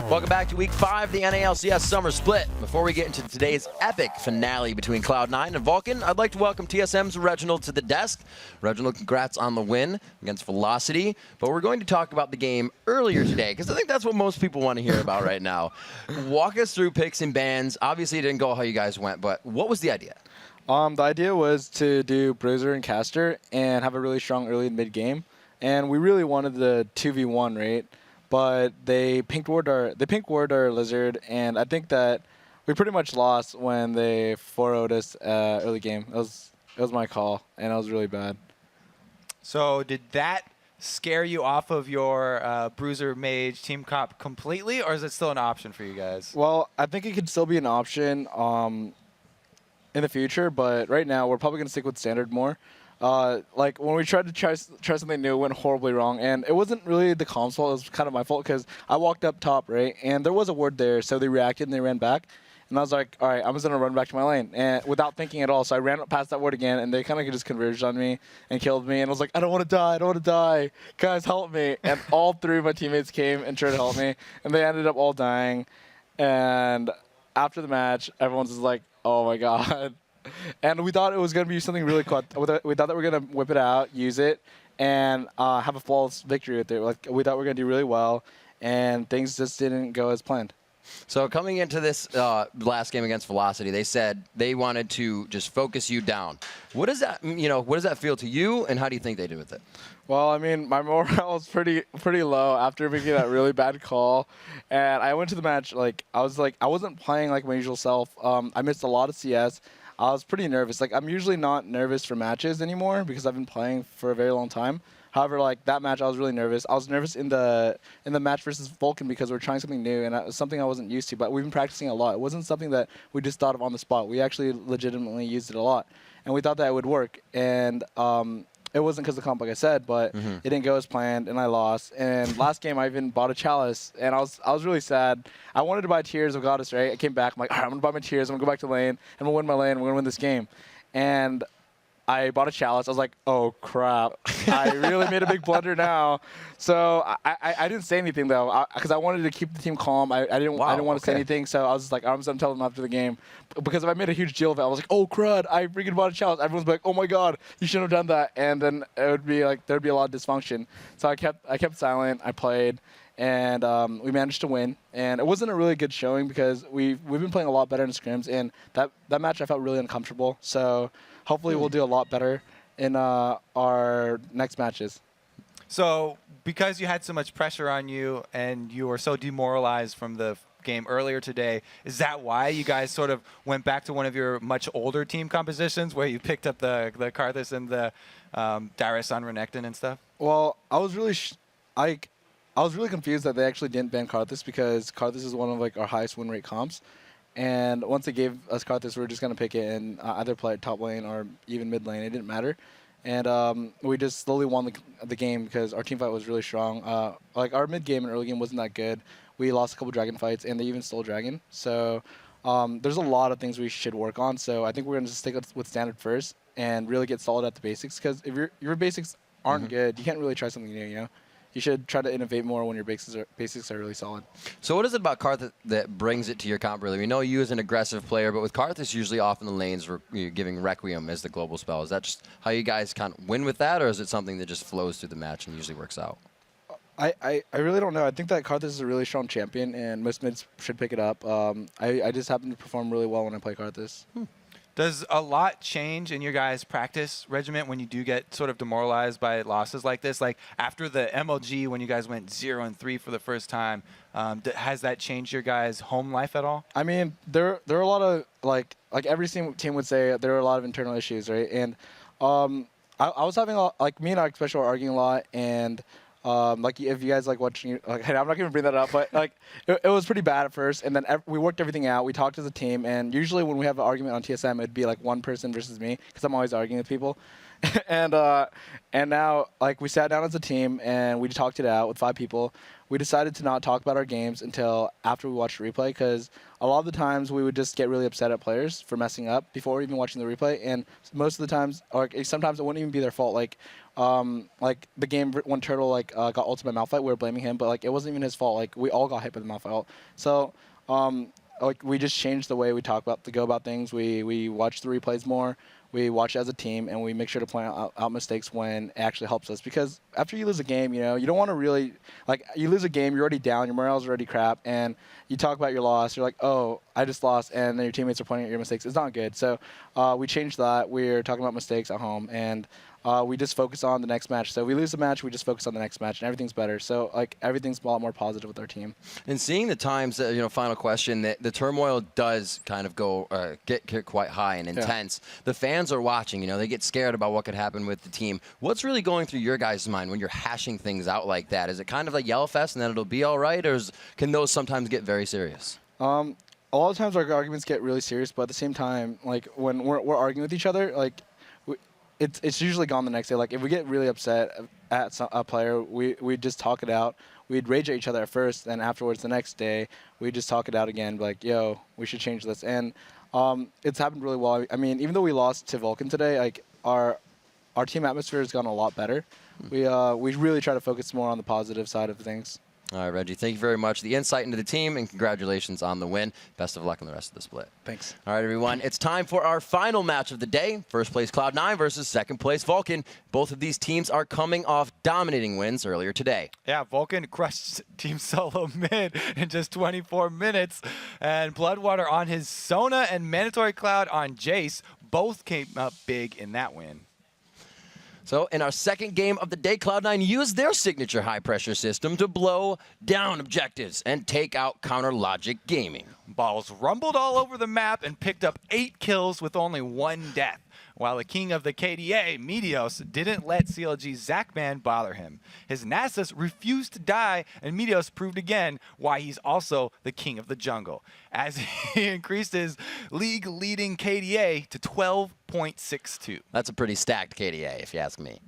Welcome back to Week 5 of the NA LCS Summer Split. Before we get into today's epic finale between Cloud9 and Vulcan, I'd like to welcome TSM's Reginald to the desk. Reginald, congrats on the win against Velocity. But we're going to talk about the game earlier today, because I think that's what most people want to hear about right now. Walk us through picks and bans. Obviously, it didn't go how you guys went, but what was the idea? The idea was to do Bruiser and Caster and have a really strong early and mid game. And we really wanted the 2v1, right? But they pink ward our Lizard, and I think that we pretty much lost when they 4-0'd us early game. It was my call, and it was really bad. So did that scare you off of your Bruiser Mage team comp completely, or is it still an option for you guys? Well, I think it could still be an option in the future, but right now we're probably going to stick with Standard more. Like when we tried to try something new, it went horribly wrong, and it wasn't really the comp's fault. It was kind of my fault because I walked up top, right, and there was a ward there, so they reacted and they ran back, and I was like, all right, I'm just gonna run back to my lane, and without thinking at all, so I ran past that ward again, and they kind of just converged on me and killed me, and I was like, I don't want to die, I don't want to die, guys, help me, and all three of my teammates came and tried to help me, and they ended up all dying, and after the match, everyone's just like, oh my god. And we thought it was going to be something really cool. We thought that we were going to whip it out, use it, and have a flawless victory with it. Like, we thought we were going to do really well, and things just didn't go as planned. So coming into this last game against Velocity, they said they wanted to just focus you down. What does that, what does that feel to you, and how do you think they did with it? Well, I mean, my morale was pretty low after making that really bad call, and I went to the match I wasn't playing like my usual self. I missed a lot of CS. I was pretty nervous. Like, I'm usually not nervous for matches anymore because I've been playing for a very long time. However, like that match, I was really nervous. I was nervous in the match versus Vulcan because we're trying something new, and it was something I wasn't used to. But we've been practicing a lot. It wasn't something that we just thought of on the spot. We actually legitimately used it a lot, and we thought that it would work. And it wasn't because of the comp, like I said, but it didn't go as planned, and I lost. And last game, I even bought a Chalice, and I was really sad. I wanted to buy Tears of Goddess, right? I came back, I'm like, all right, I'm going to buy my Tears, I'm going to go back to lane, and I'm going to win my lane, I'm going to win this game. And I bought a Chalice. I was like, oh, crap. I really made a big blunder now. So I didn't say anything, though, because I wanted to keep the team calm. I didn't want to say anything, so I was just like, I'm just going to tell them after the game. Because if I made a huge deal of it, I was like, oh, crud, I freaking bought a Chalice. Everyone's like, oh, my God, you shouldn't have done that. And then it would be like, there would be a lot of dysfunction. So I kept silent. I played. And we managed to win. And it wasn't a really good showing because we've been playing a lot better in scrims. And that match I felt really uncomfortable. So hopefully we'll do a lot better in our next matches. So because you had so much pressure on you and you were so demoralized from the game earlier today, is that why you guys sort of went back to one of your much older team compositions where you picked up the Karthus and the Darius on Renekton and stuff? Well, I was really confused that they actually didn't ban Karthus because Karthus is one of like our highest win rate comps. And once they gave us Karthus, we were just going to pick it and either play top lane or even mid lane. It didn't matter. And we just slowly won the game because our team fight was really strong. Like our mid game and early game wasn't that good. We lost a couple dragon fights, and they even stole dragon. So there's a lot of things we should work on. So I think we're going to stick with Standard first and really get solid at the basics. Because if your basics aren't good, you can't really try something new, you know? You should try to innovate more when your basics are really solid. So what is it about Karthus that brings it to your comp, really? We know you as an aggressive player, but with Karthus usually off in the lanes, you're giving Requiem as the global spell. Is that just how you guys kind of win with that, or is it something that just flows through the match and usually works out? I really don't know. I think that Karthus is a really strong champion, and most mids should pick it up. I just happen to perform really well when I play Karthus. Does a lot change in your guys' practice regiment when you do get sort of demoralized by losses like this? Like after the MLG, when you guys went 0-3 for the first time, has that changed your guys' home life at all? I mean, there are a lot of like every team would say there are a lot of internal issues, right? And I was having me and Alex Special were arguing a lot, and like if you guys like watching, like I'm not gonna bring that up, but like it was pretty bad at first, and then we worked everything out. We talked as a team, and usually when we have an argument on TSM, it'd be like one person versus me, because I'm always arguing with people. And now, like, we sat down as a team and we talked it out with 5 people. We decided to not talk about our games until after we watched the replay, because a lot of the times we would just get really upset at players for messing up before even watching the replay. And most of the times, or sometimes it wouldn't even be their fault. Like the game when Turtle got ultimate Malphite, we were blaming him, but like it wasn't even his fault. Like we all got hit by the Malphite. So like we just changed the way we go about things. We watch the replays more. We watch it as a team, and we make sure to point out mistakes when it actually helps us. Because after you lose a game, you don't want to really, like, you lose a game, you're already down, your morale's already crap, and you talk about your loss, you're like, oh, I just lost, and then your teammates are pointing at your mistakes. It's not good. So we changed that. We're talking about mistakes at home, and we just focus on the next match. So we lose the match, we just focus on the next match, and everything's better. So like everything's a lot more positive with our team. And seeing the times, final question, the turmoil does kind of go get quite high and intense. Yeah. The fans are watching. They get scared about what could happen with the team. What's really going through your guys' mind when you're hashing things out like that? Is it kind of like Yell Fest and then it'll be all right, or can those sometimes get very serious? A lot of times our arguments get really serious, but at the same time, like when we're arguing with each other, like it's usually gone the next day. Like if we get really upset at a player, we just talk it out. We'd rage at each other at first, and afterwards the next day we just talk it out again. Like, yo, we should change this. And it's happened really well. I mean, even though we lost to Vulcan today, like our team atmosphere has gone a lot better. We really try to focus more on the positive side of things. All right, Reggie, thank you very much. The insight into the team, and congratulations on the win. Best of luck in the rest of the split. Thanks. All right, everyone. It's time for our final match of the day. First place Cloud9 versus second place Vulcan. Both of these teams are coming off dominating wins earlier today. Yeah, Vulcan crushed Team Solo mid in just 24 minutes. And Bloodwater on his Sona and Mandatory Cloud on Jace both came up big in that win. So in our second game of the day, Cloud9 used their signature high-pressure system to blow down objectives and take out Counter Logic Gaming. Balls rumbled all over the map and picked up 8 kills with only 1 death, while the king of the KDA, Meteos, didn't let CLG's Zachman bother him. His Nasus refused to die, and Meteos proved again why he's also the king of the jungle, as he increased his league-leading KDA to 12.62. That's a pretty stacked KDA, if you ask me.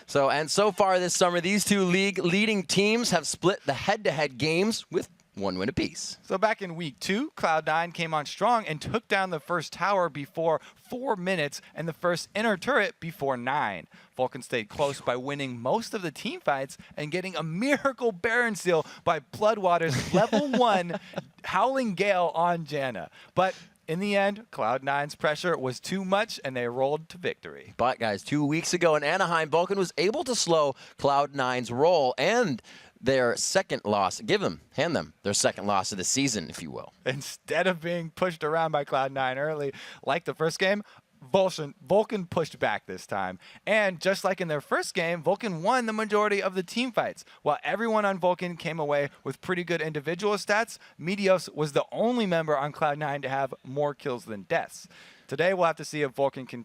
So far this summer, these two league-leading teams have split the head-to-head games with 1 win apiece. So back in week 2, Cloud9 came on strong and took down the first tower before 4 minutes and the first inner turret before 9. Vulcan stayed close by winning most of the team fights and getting a miracle Baron seal by Bloodwater's level 1 Howling Gale on Janna. But in the end, Cloud9's pressure was too much, and they rolled to victory. But, guys, 2 weeks ago in Anaheim, Vulcan was able to slow Cloud9's roll and their second loss, hand them their second loss of the season, if you will. Instead of being pushed around by Cloud9 early, like the first game, Vulcan pushed back this time. And just like in their first game, Vulcan won the majority of the team fights. While everyone on Vulcan came away with pretty good individual stats, Meteos was the only member on Cloud9 to have more kills than deaths. Today, we'll have to see if Vulcan can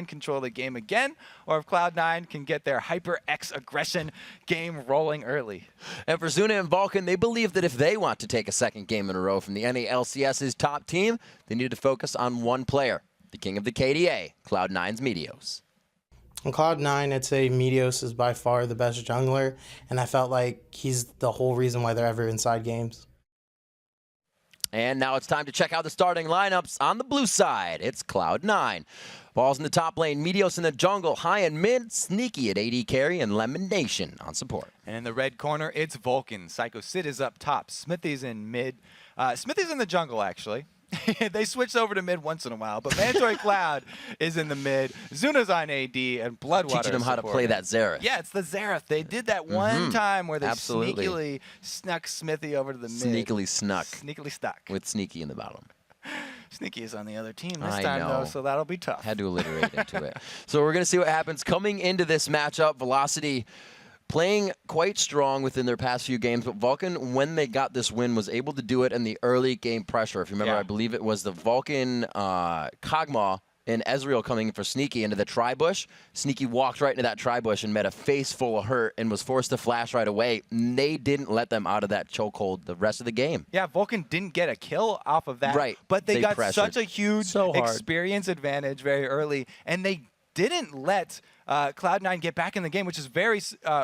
control the game again, or if Cloud9 can get their Hyper-X aggression game rolling early. And for Zuna and Vulcan, they believe that if they want to take a second game in a row from the NA LCS's top team, they need to focus on one player, the king of the KDA, Cloud9's Meteos. On Cloud9, I'd say Meteos is by far the best jungler, and I felt like he's the whole reason why they're ever inside games. And now it's time to check out the starting lineups on the blue side. It's Cloud9. Balls in the top lane, Meteos in the jungle, High and mid, Sneaky at AD carry, and Lemon Nation on support. And in the red corner, it's Vulcan. Psycho Sid is up top. Smithy's in mid. Smithy's in the jungle, actually. They switch over to mid once in a while, but Mandatory Cloud is in the mid. Zuna's on AD, and Bloodwater teaching them how to play that Xerath. Yeah, it's the Xerath. They did that one time where they sneakily snuck Smithy over to the mid. Sneakily snuck. Sneakily stuck. With Sneaky in the bottom. Sneaky is on the other team this time, though, so that'll be tough. Had to alliterate into it. So we're going to see what happens coming into this matchup. Velocity playing quite strong within their past few games, but Vulcan, when they got this win, was able to do it in the early game pressure. If you remember, I believe it was the Vulcan Kog'Maw and Ezreal coming for Sneaky into the tri-bush. Sneaky walked right into that tri-bush and met a face full of hurt and was forced to flash right away. And they didn't let them out of that chokehold the rest of the game. Yeah, Vulcan didn't get a kill off of that. Right. But they got pressured. such a huge experience advantage very early, and they didn't let Cloud9 get back in the game, which is very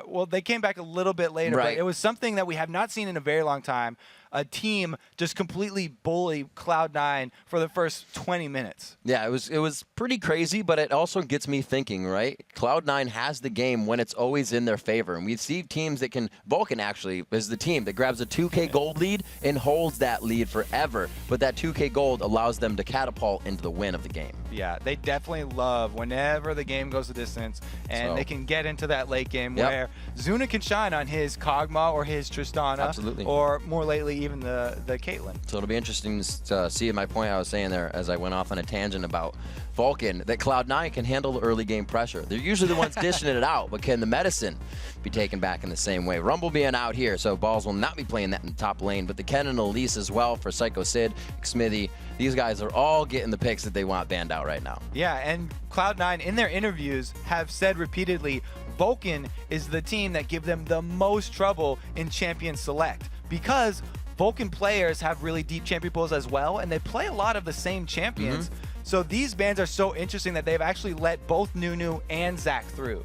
well. They came back a little bit later, Right. but it was something that we have not seen in a very long time. A team just completely bully Cloud9 for the first 20 minutes. Yeah, it was pretty crazy, but it also gets me thinking, right? Cloud9 has the game when it's always in their favor, and we see teams that can. Vulcan actually is the team that grabs a 2K gold lead and holds that lead forever, but that 2K gold allows them to catapult into the win of the game. Yeah, they definitely love whenever the game goes the distance and they can get into that late game where Zuna can shine on his Kog'Maw or his Tristana. Absolutely. Or more lately, even the Caitlyn. So it'll be interesting to see my point I was saying there as I went off on a tangent about Vulcan, that Cloud9 can handle the early game pressure. They're usually the ones dishing it out, but can the medicine be taken back in the same way? Rumble being out here, so Balls will not be playing that in the top lane, but the Ken and Elise as well for Psycho Sid, Smithy, these guys are all getting the picks that they want banned out right now. Yeah, and Cloud9 in their interviews have said repeatedly, Vulcan is the team that give them the most trouble in Champion Select because Vulcan players have really deep champion pools as well, and they play a lot of the same champions. So these bans are so interesting that they've actually let both Nunu and Zach through.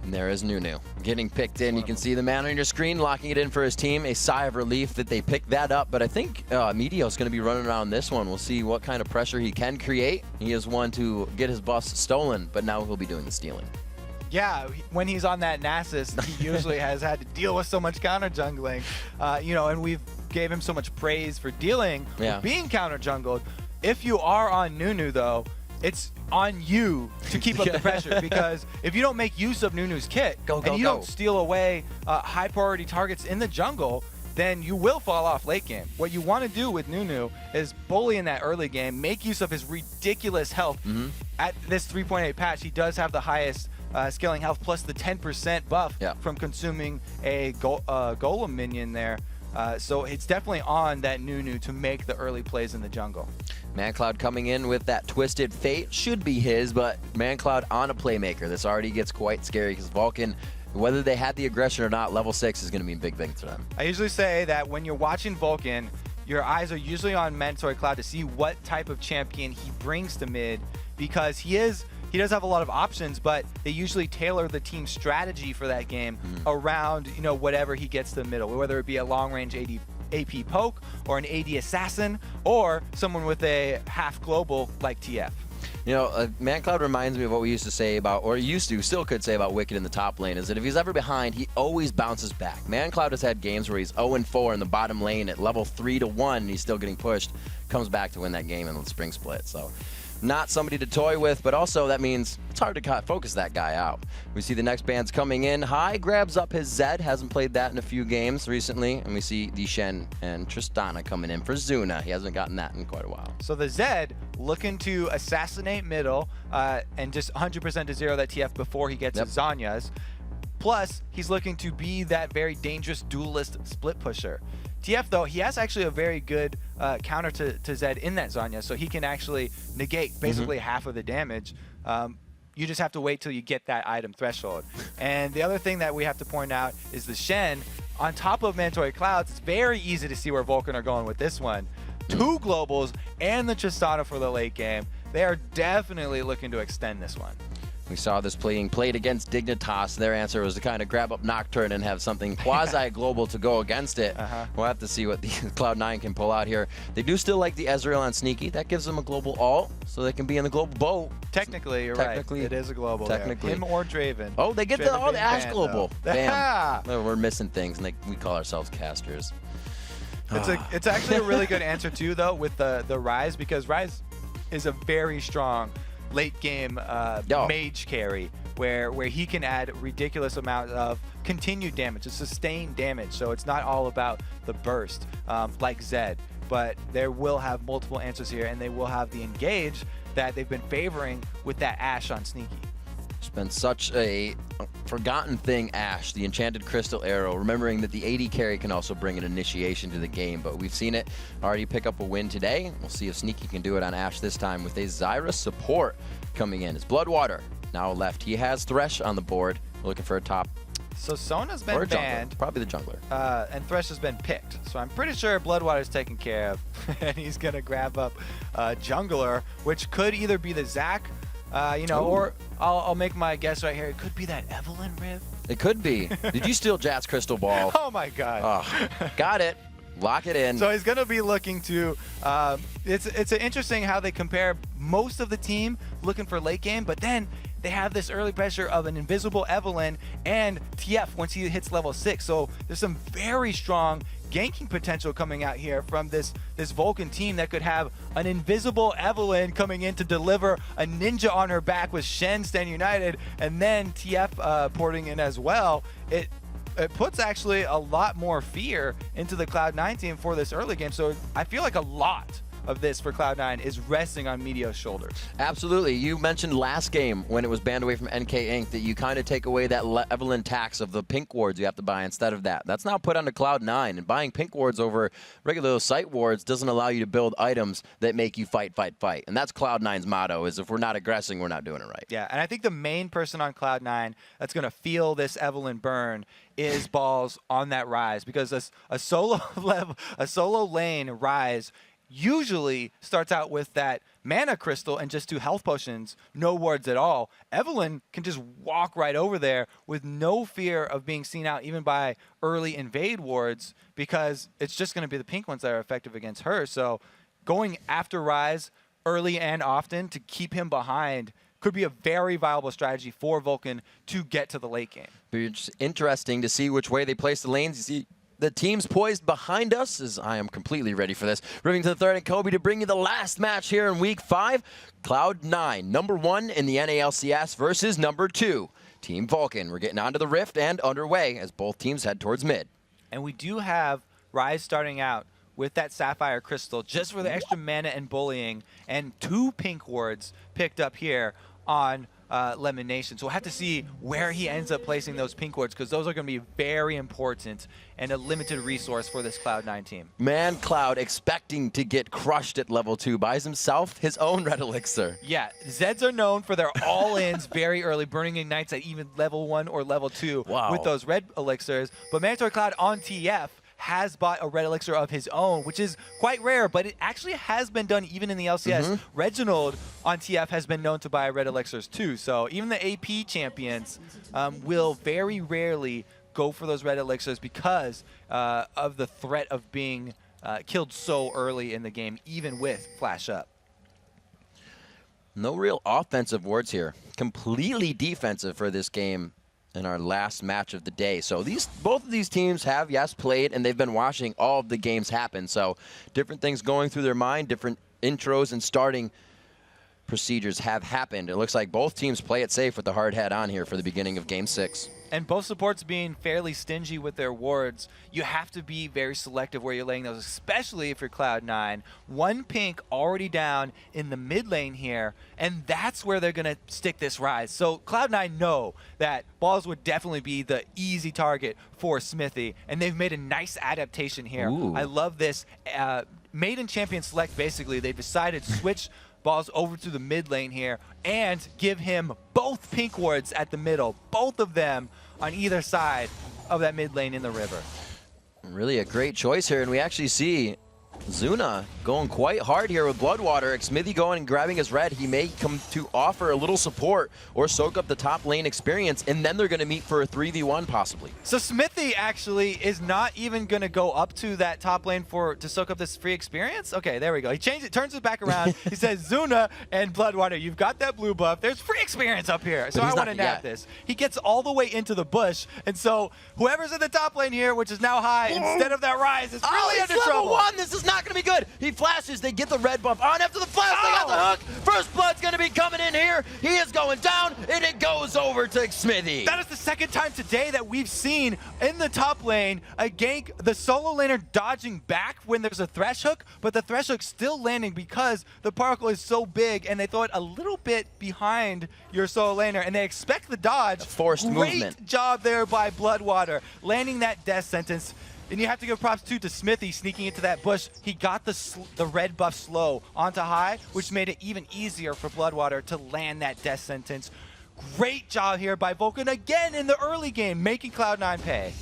And there is Nunu getting picked in. You can see the man on your screen locking it in for his team. A sigh of relief that they picked that up. But I think Medio's going to be running around this one. We'll see what kind of pressure he can create. He is one to get his buff stolen, but now he'll be doing the stealing. Yeah, when he's on that Nasus, he usually has had to deal with so much counter jungling. You know, and we've gave him so much praise for dealing with being counter jungled. If you are on Nunu, though, it's on you to keep up the pressure, because if you don't make use of Nunu's kit and you don't steal away high priority targets in the jungle, then you will fall off late game. What you want to do with Nunu is bully in that early game, make use of his ridiculous health. At this 3.8 patch, he does have the highest scaling health plus the 10% buff from consuming a golem minion there. So it's definitely on that Nunu to make the early plays in the jungle. ManCloud coming in with that Twisted Fate should be his, but ManCloud on a playmaker. This already gets quite scary because Vulcan, whether they had the aggression or not, level 6 is going to be a big thing to them. I usually say that when you're watching Vulcan, your eyes are usually on Mandatory Cloud to see what type of champion he brings to mid, because he does have a lot of options, but they usually tailor the team strategy for that game around, you know, whatever he gets to the middle, whether it be a long-range AP poke or an AD assassin or someone with a half global like TF. You know, ManCloud reminds me of what we used to say about, or still could say about Wicked in the top lane, is that if he's ever behind, he always bounces back. ManCloud has had games where he's 0-4 in the bottom lane at level 3-1, and he's still getting pushed, comes back to win that game in the spring split. So not somebody to toy with, but also that means it's hard to focus that guy out. We see the next band's coming in. High grabs up his Zed, hasn't played that in a few games recently, and we see Shen and Tristana coming in for Zuna. He hasn't gotten that in quite a while. So the Zed looking to assassinate middle and just 100% to zero that TF before he gets his Zanya's. Plus, he's looking to be that very dangerous duelist split pusher. TF, though, he has actually a very good counter to Zed in that Zanya, so he can actually negate basically half of the damage. You just have to wait till you get that item threshold. And the other thing that we have to point out is the Shen. On top of Mandatory Clouds, it's very easy to see where Vulcan are going with this one. 2 globals and the Tristana for the late game. They are definitely looking to extend this one. We saw this being played against Dignitas. Their answer was to kind of grab up Nocturne and have something quasi-global to go against it. We'll have to see what the Cloud9 can pull out here. They do still like the Ezreal on Sneaky. That gives them a global ult, so they can be in the global boat. Technically, you're right. It is a global. Technically. There. Him or Draven. Oh, they get the Ash global. Bam. We're missing things, and we call ourselves casters. It's actually a really good answer, too, though, with the Ryze, because Ryze is a very strong late game mage carry where he can add ridiculous amount of continued damage, sustained damage. So it's not all about the burst like Zed, but they will have multiple answers here, and they will have the engage that they've been favoring with that Ashe on Sneaky. It's been such a forgotten thing, Ashe, the Enchanted Crystal Arrow, remembering that the AD carry can also bring an initiation to the game, but we've seen it already pick up a win today. We'll see if Sneaky can do it on Ashe this time with a Zyra support coming in. It's Bloodwater now left. He has Thresh on the board. We're looking for a top. So Sona's been banned. Probably the jungler. And Thresh has been picked. So I'm pretty sure Bloodwater's taken care of. And he's going to grab up Jungler, which could either be the Zac You know, or I'll make my guess right here. It could be that Evelyn Riv. It could be. Did you steal Jat's crystal ball? Oh my God. Oh, got it. Lock it in. So he's going to be looking to. It's interesting how they compare most of the team looking for late game, but then they have this early pressure of an invisible Evelyn and TF once he hits level 6. So there's some very strong ganking potential coming out here from this Vulcan team that could have an invisible Evelyn coming in to deliver a ninja on her back with Shen Stand United, and then TF porting in as well. It puts actually a lot more fear into the Cloud9 team for this early game. So I feel like a lot of this for Cloud9 is resting on Meteo's shoulders. Absolutely. You mentioned last game when it was banned away from NK Inc. that you kind of take away that Evelyn tax of the pink wards you have to buy instead of that. That's now put onto Cloud9, and buying pink wards over regular site wards doesn't allow you to build items that make you fight, fight, fight. And that's Cloud9's motto, is if we're not aggressing, we're not doing it right. Yeah, and I think the main person on Cloud9 that's going to feel this Evelyn burn is Balls on that Rise, because a solo lane Rise usually starts out with that mana crystal and just 2 health potions, no wards at all. Evelyn can just walk right over there with no fear of being seen out even by early invade wards, because it's just going to be the pink ones that are effective against her. So going after Rise early and often to keep him behind could be a very viable strategy for Vulcan to get to the late game. It's interesting to see which way they place the lanes. You see the teams poised behind us, as I am completely ready for this. Ripping to the third and Kobe to bring you the last match here in Week 5. Cloud9, number 1 in the NA LCS versus number 2, Team Vulcan. We're getting onto the Rift and underway as both teams head towards mid. And we do have Rise starting out with that Sapphire Crystal just for the extra mana and bullying, and 2 pink wards picked up here on Lemon Nation. So we'll have to see where he ends up placing those pink wards, because those are going to be very important and a limited resource for this Cloud9 team. Man, Cloud expecting to get crushed at level 2 buys himself his own red elixir. Yeah, Zeds are known for their all-ins very early, burning ignites at even level 1 or level 2 with those red elixirs. But Mandatory Cloud on TF has bought a red elixir of his own, which is quite rare, but it actually has been done even in the LCS. Reginald on TF has been known to buy red elixirs too, so even the AP champions will very rarely go for those red elixirs because of the threat of being killed so early in the game, even with Flash Up. No real offensive wards here. Completely defensive for this game in our last match of the day. So both of these teams have, yes, played, and they've been watching all of the games happen. So different things going through their mind, different intros and starting procedures have happened. It looks like both teams play it safe with the hard hat on here for the beginning of Game 6. And both supports being fairly stingy with their wards, you have to be very selective where you're laying those, especially if you're Cloud9. 1 pink already down in the mid lane here, and that's where they're going to stick this Rise. So Cloud9 know that Balls would definitely be the easy target for Smithy, and they've made a nice adaptation here. Ooh. I love this. Maiden Champion Select, basically, they've decided to switch Balls over to the mid lane here and give him both pink wards at the middle, both of them on either side of that mid lane in the river. Really a great choice here, and we actually see Zuna going quite hard here with Bloodwater. Smithy going and grabbing his red. He may come to offer a little support or soak up the top lane experience, and then they're going to meet for a 3v1 possibly. So Smithy actually is not even going to go up to that top lane to soak up this free experience? Okay, there we go. He changed it, turns it back around. He says, Zuna and Bloodwater, you've got that blue buff. There's free experience up here. So I want to nab this. He gets all the way into the bush, and so whoever's in the top lane here, which is now high, instead of that Rise, is really under trouble. Level 1. This is not going to be good. He flashes. They get the red buff on after the flash. They got the hook. First blood's going to be coming in here. He is going down, and it goes over to Smithy. That is the second time today that we've seen in the top lane a gank, the solo laner dodging back when there's a thresh hook, but the thresh hook still landing because the particle is so big, and they throw it a little bit behind your solo laner, and they expect the dodge. A forced movement. Great job there by Bloodwater, landing that death sentence. And you have to give props too to Smithy sneaking into that bush. He got the red buff slow onto high, which made it even easier for Bloodwater to land that death sentence. Great job here by Vulcan again in the early game, making Cloud9 pay.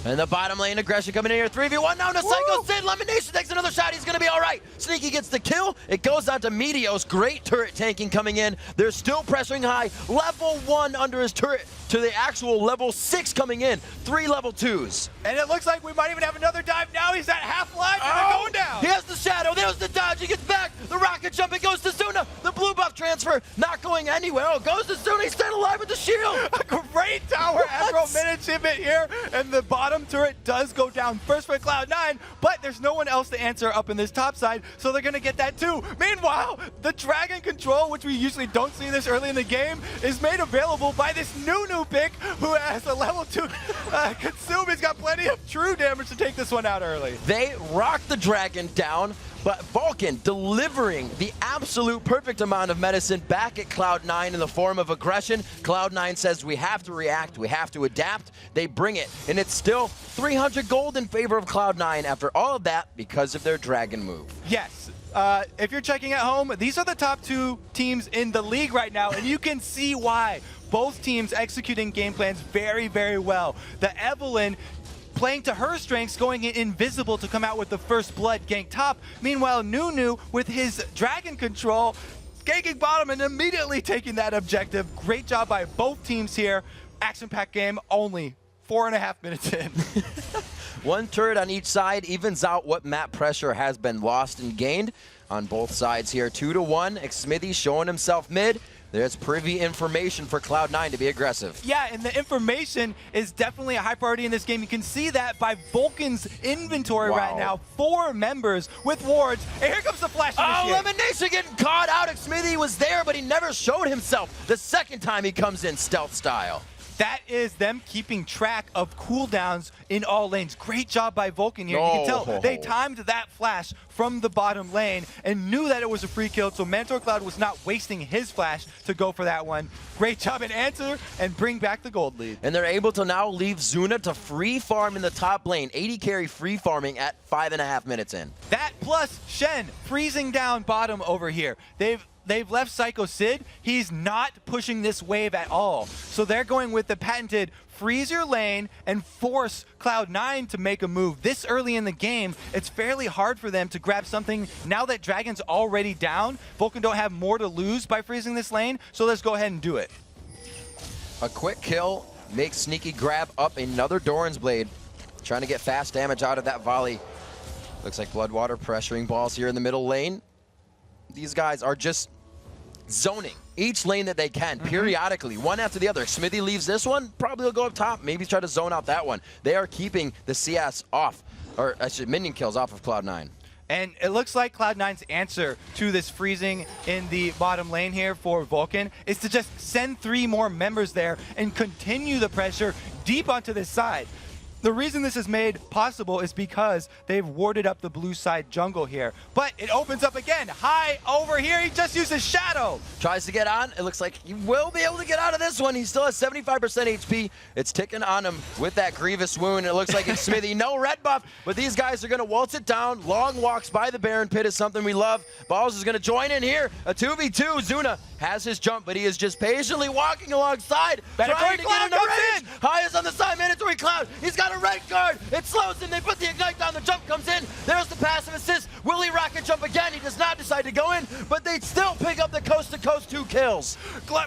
And the bottom lane aggression coming in here. 3v1 now to Psycho Sid. Lemonation takes another shot. He's going to be all right. Sneaky gets the kill. It goes on to Meteos. Great turret tanking coming in. They're still pressuring high. Level 1 under his turret to the actual level 6 coming in. 3 level 2s. And it looks like we might even have another dive now. He's at half life and they're going down. He has the shadow. There's the dodge. He gets back. The rocket jump. It goes to Zuna. The blue buff transfer. Not going anywhere. Oh, goes to Zuna. He's staying alive with the shield. A great tower aggro mid achievement here. And the bottom turret does go down first for Cloud9, but there's no one else to answer up in this top side, so they're going to get that too. Meanwhile, the dragon control, which we usually don't see this early in the game, is made available by this new pick who has a level 2 consume. He's got plenty of true damage to take this one out early. They rock the dragon down, but Vulcan delivering the absolute perfect amount of medicine back at Cloud9 in the form of aggression. Cloud9 says we have to react, we have to adapt. They bring it, and it's still 300 gold in favor of Cloud9 after all of that because of their dragon move. Yes. If you're checking at home, these are the top 2 teams in the league right now, and you can see why. Both teams executing game plans very, very well. The Evelyn playing to her strengths, going in invisible to come out with the first blood gank top. Meanwhile, Nunu with his dragon control, ganking bottom and immediately taking that objective. Great job by both teams here. Action-packed game, only 4.5 minutes in. One turret on each side evens out what map pressure has been lost and gained on both sides here. 2-1, Xmithy showing himself mid. There's privy information for Cloud9 to be aggressive. Yeah, and the information is definitely a high priority in this game. You can see that by Vulcan's inventory right now. 4 members with wards. And here comes the flash. Oh, Lemonation getting caught out. Xmithy was there, but he never showed himself the second time he comes in stealth style. That is them keeping track of cooldowns in all lanes. Great job by Vulcan here. You can tell they timed that flash from the bottom lane and knew that it was a free kill, so Mantor Cloud was not wasting his flash to go for that one. Great job in answer and bring back the gold lead. And they're able to now leave Zuna to free farm in the top lane. 80 carry free farming at 5.5 minutes in. That plus Shen freezing down bottom over here. They've left Psycho Sid. He's not pushing this wave at all. So they're going with the patented freeze your lane and force Cloud9 to make a move. This early in the game, it's fairly hard for them to grab something now that Dragon's already down. Vulcan don't have more to lose by freezing this lane, so let's go ahead and do it. A quick kill makes Sneaky grab up another Doran's Blade. Trying to get fast damage out of that volley. Looks like Bloodwater pressuring balls here in the middle lane. These guys are just zoning each lane that they can periodically, one after the other. Xmithy leaves this one, probably will go up top, maybe try to zone out that one. They are keeping the CS off, or actually minion kills off of Cloud9. And it looks like Cloud9's answer to this freezing in the bottom lane here for Vulcan is to just send 3 more members there and continue the pressure deep onto this side. The reason this is made possible is because they've warded up the blue side jungle here. But it opens up again. High over here. He just uses Shadow. Tries to get on. It looks like he will be able to get out of this one. He still has 75% HP. It's ticking on him with that grievous wound. It looks like it's Smithy. No red buff, but these guys are going to waltz it down. Long walks by the Baron Pit is something we love. Balls is going to join in here. A 2v2. Zuna has his jump, but he is just patiently walking alongside, trying to get into range. High is on the side. Mandatory Cloud. He's got a red guard. It slows him. They put the ignite down. The jump comes in. There's the passive assist. Will he rocket jump again? He does not decide to go in, but they still pick up the coast-to-coast 2 kills.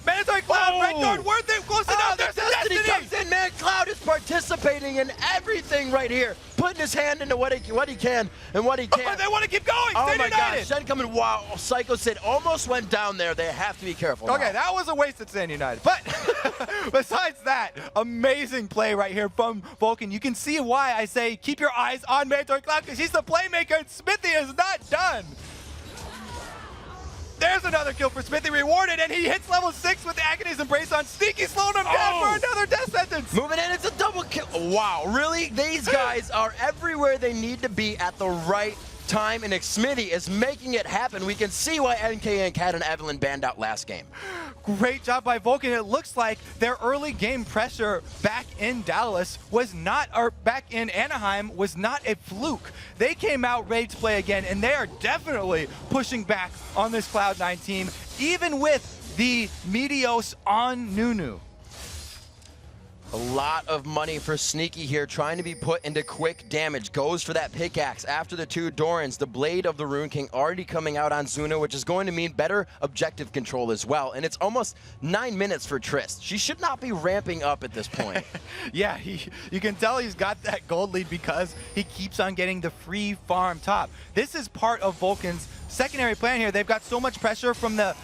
Mandatory Cloud, red guard, worth it. Close enough. There's Destiny comes in, man. Cloud is participating in everything right here, putting his hand into what he can and what he can't. They want to keep going. Oh Stay my united. gosh, Shen coming. Wow, Psycho Sid almost went down there. They have to be careful. Okay, now. that was a wasted Stand United. But besides that, amazing play right here from Vulcan. You can see why I say keep your eyes on Mandatory Cloud, because he's the playmaker and Smithy is not done. There's another kill for Smithy rewarded, and he hits level 6 with Agony's Embrace on Sneaky, slowing him down for another death sentence. Moving in, it's a double kill. Wow, really? These guys are everywhere they need to be at the right time, and Xmithy is making it happen. We can see why NK had an Evelyn banned out last game. Great job by Vulcan. It looks like their early game pressure back in Dallas was not, or back in Anaheim was not a fluke. They came out ready to play again, and they are definitely pushing back on this Cloud9 team, even with the Meteos on Nunu. A lot of money for Sneaky here, trying to be put into quick damage. Goes for that pickaxe after the 2 Dorans. The Blade of the Rune King already coming out on Zuna, which is going to mean better objective control as well. And it's almost 9 minutes for Trist. She should not be ramping up at this point. Yeah, you can tell he's got that gold lead because he keeps on getting the free farm top. This is part of Vulcan's secondary plan here. They've got so much pressure from the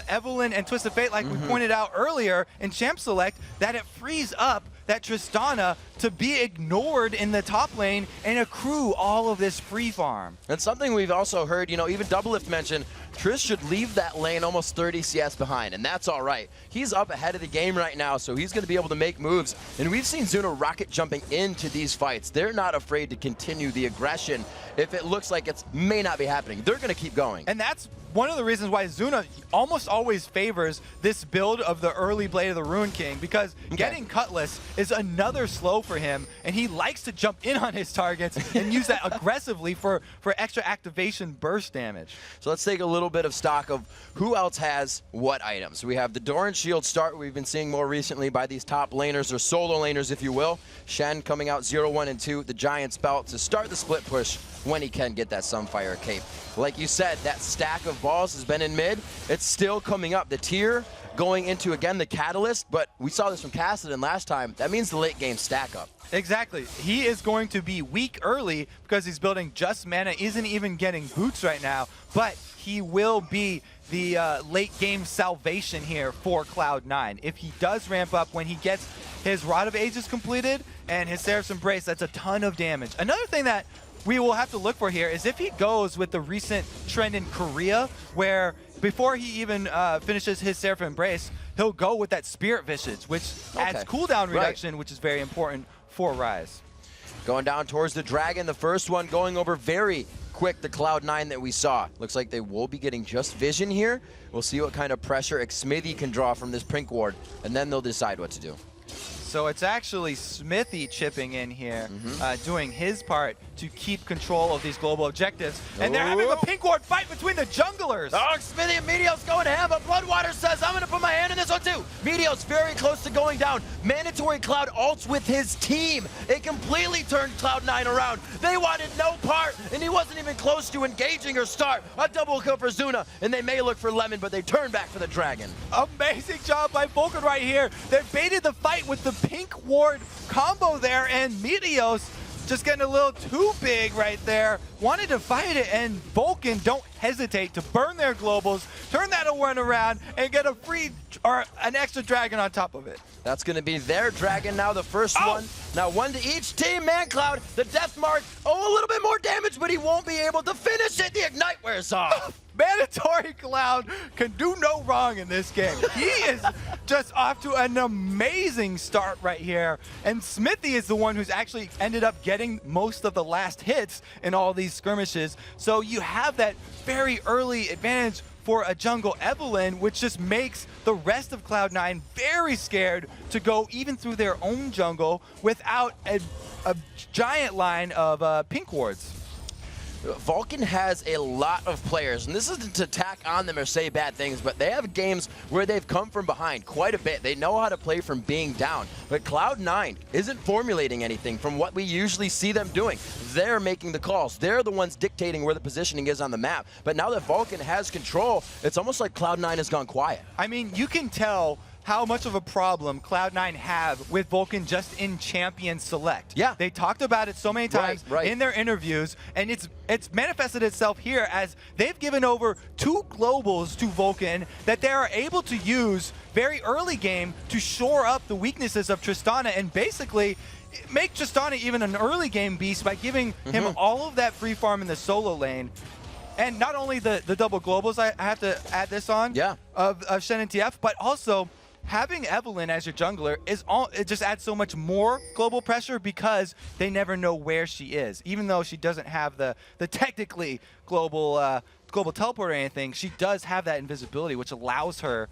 Evelyn and Twisted Fate, like we pointed out earlier in Champ Select, that it frees up that Tristana to be ignored in the top lane and accrue all of this free farm. And something we've also heard, you know, even Doublelift mentioned, Triss should leave that lane almost 30 CS behind, and that's all right. He's up ahead of the game right now, so he's going to be able to make moves. And we've seen Zuna rocket jumping into these fights. They're not afraid to continue the aggression. If it looks like it may not be happening, they're going to keep going. And that's one of the reasons why Zuna almost always favors this build of the early Blade of the Rune King, because getting Cutlass is another slow for him, and he likes to jump in on his targets and use that aggressively for extra activation burst damage. So let's take a little bit of stock of who else has what items. We have the Doran Shield start we've been seeing more recently by these top laners, or solo laners if you will. Shen coming out 0, 1, and 2, the Giant's Belt to start the split push when he can get that Sunfire Cape. Like you said, that stack of balls has been in mid. It's still coming up. The tier going into, again, the Catalyst, but we saw this from Kassadin last time. That means the late game stack up. Exactly. He is going to be weak early because he's building just mana, isn't even getting boots right now, but he will be the late game salvation here for Cloud9. If he does ramp up when he gets his Rod of Ages completed and his Seraph's Embrace, that's a ton of damage. Another thing that we will have to look for here is if he goes with the recent trend in Korea, where before he even finishes his Seraph Embrace, he'll go with that Spirit Visage, which adds cooldown reduction, which is very important for Ryze. Going down towards the Dragon, the first one going over very quick, the Cloud9 that we saw. Looks like they will be getting just Vision here. We'll see what kind of pressure Xmithy can draw from this Pink Ward, and then they'll decide what to do. So it's actually Smithy chipping in here, doing his part to keep control of these global objectives. And they're having a Pink Ward fight between the junglers. Oh, Smithy and Meteos going ham, but Bloodwater says, I'm going to put my hand in this one too. Meteos very close to going down. Mandatory Cloud ults with his team. It completely turned Cloud9 around. They wanted no part, and he wasn't even close to engaging or start. A double kill for Zuna, and they may look for Lemon, but they turn back for the Dragon. Amazing job by Vulcan right here. They baited the fight with the Pink Ward combo there, and Meteos just getting a little too big right there. Wanted to fight it, and Vulcan don't hesitate to burn their globals, turn that one around, and get a free or an extra dragon on top of it. That's going to be their Dragon now, the first one. Now one to each team. Man Cloud, the Death Mark. Oh, a little bit more damage, but he won't be able to finish it. The Ignite wears off. Mandatory Cloud can do no wrong in this game. He is just off to an amazing start right here. And Smithy is the one who's actually ended up getting most of the last hits in all these skirmishes. So you have that very early advantage for a jungle Evelyn, which just makes the rest of Cloud9 very scared to go even through their own jungle without a giant line of Pink Wards. Vulcan has a lot of players, and this isn't to tack on them or say bad things, but they have games where they've come from behind quite a bit. They know how to play from being down, but Cloud9 isn't formulating anything from what we usually see them doing. They're making the calls. They're the ones dictating where the positioning is on the map. But now that Vulcan has control, it's almost like Cloud9 has gone quiet. I mean, you can tell how much of a problem Cloud9 have with Vulcan just in Champion Select. Yeah. They talked about it so many times in their interviews, and it's manifested itself here as they've given over 2 globals to Vulcan that they are able to use very early game to shore up the weaknesses of Tristana and basically make Tristana even an early game beast by giving him all of that free farm in the solo lane. And not only the double globals, I have to add this on, of Shen and TF, but also having Evelyn as your jungler it just adds so much more global pressure because they never know where she is. Even though she doesn't have the technically global teleport or anything, she does have that invisibility, which allows her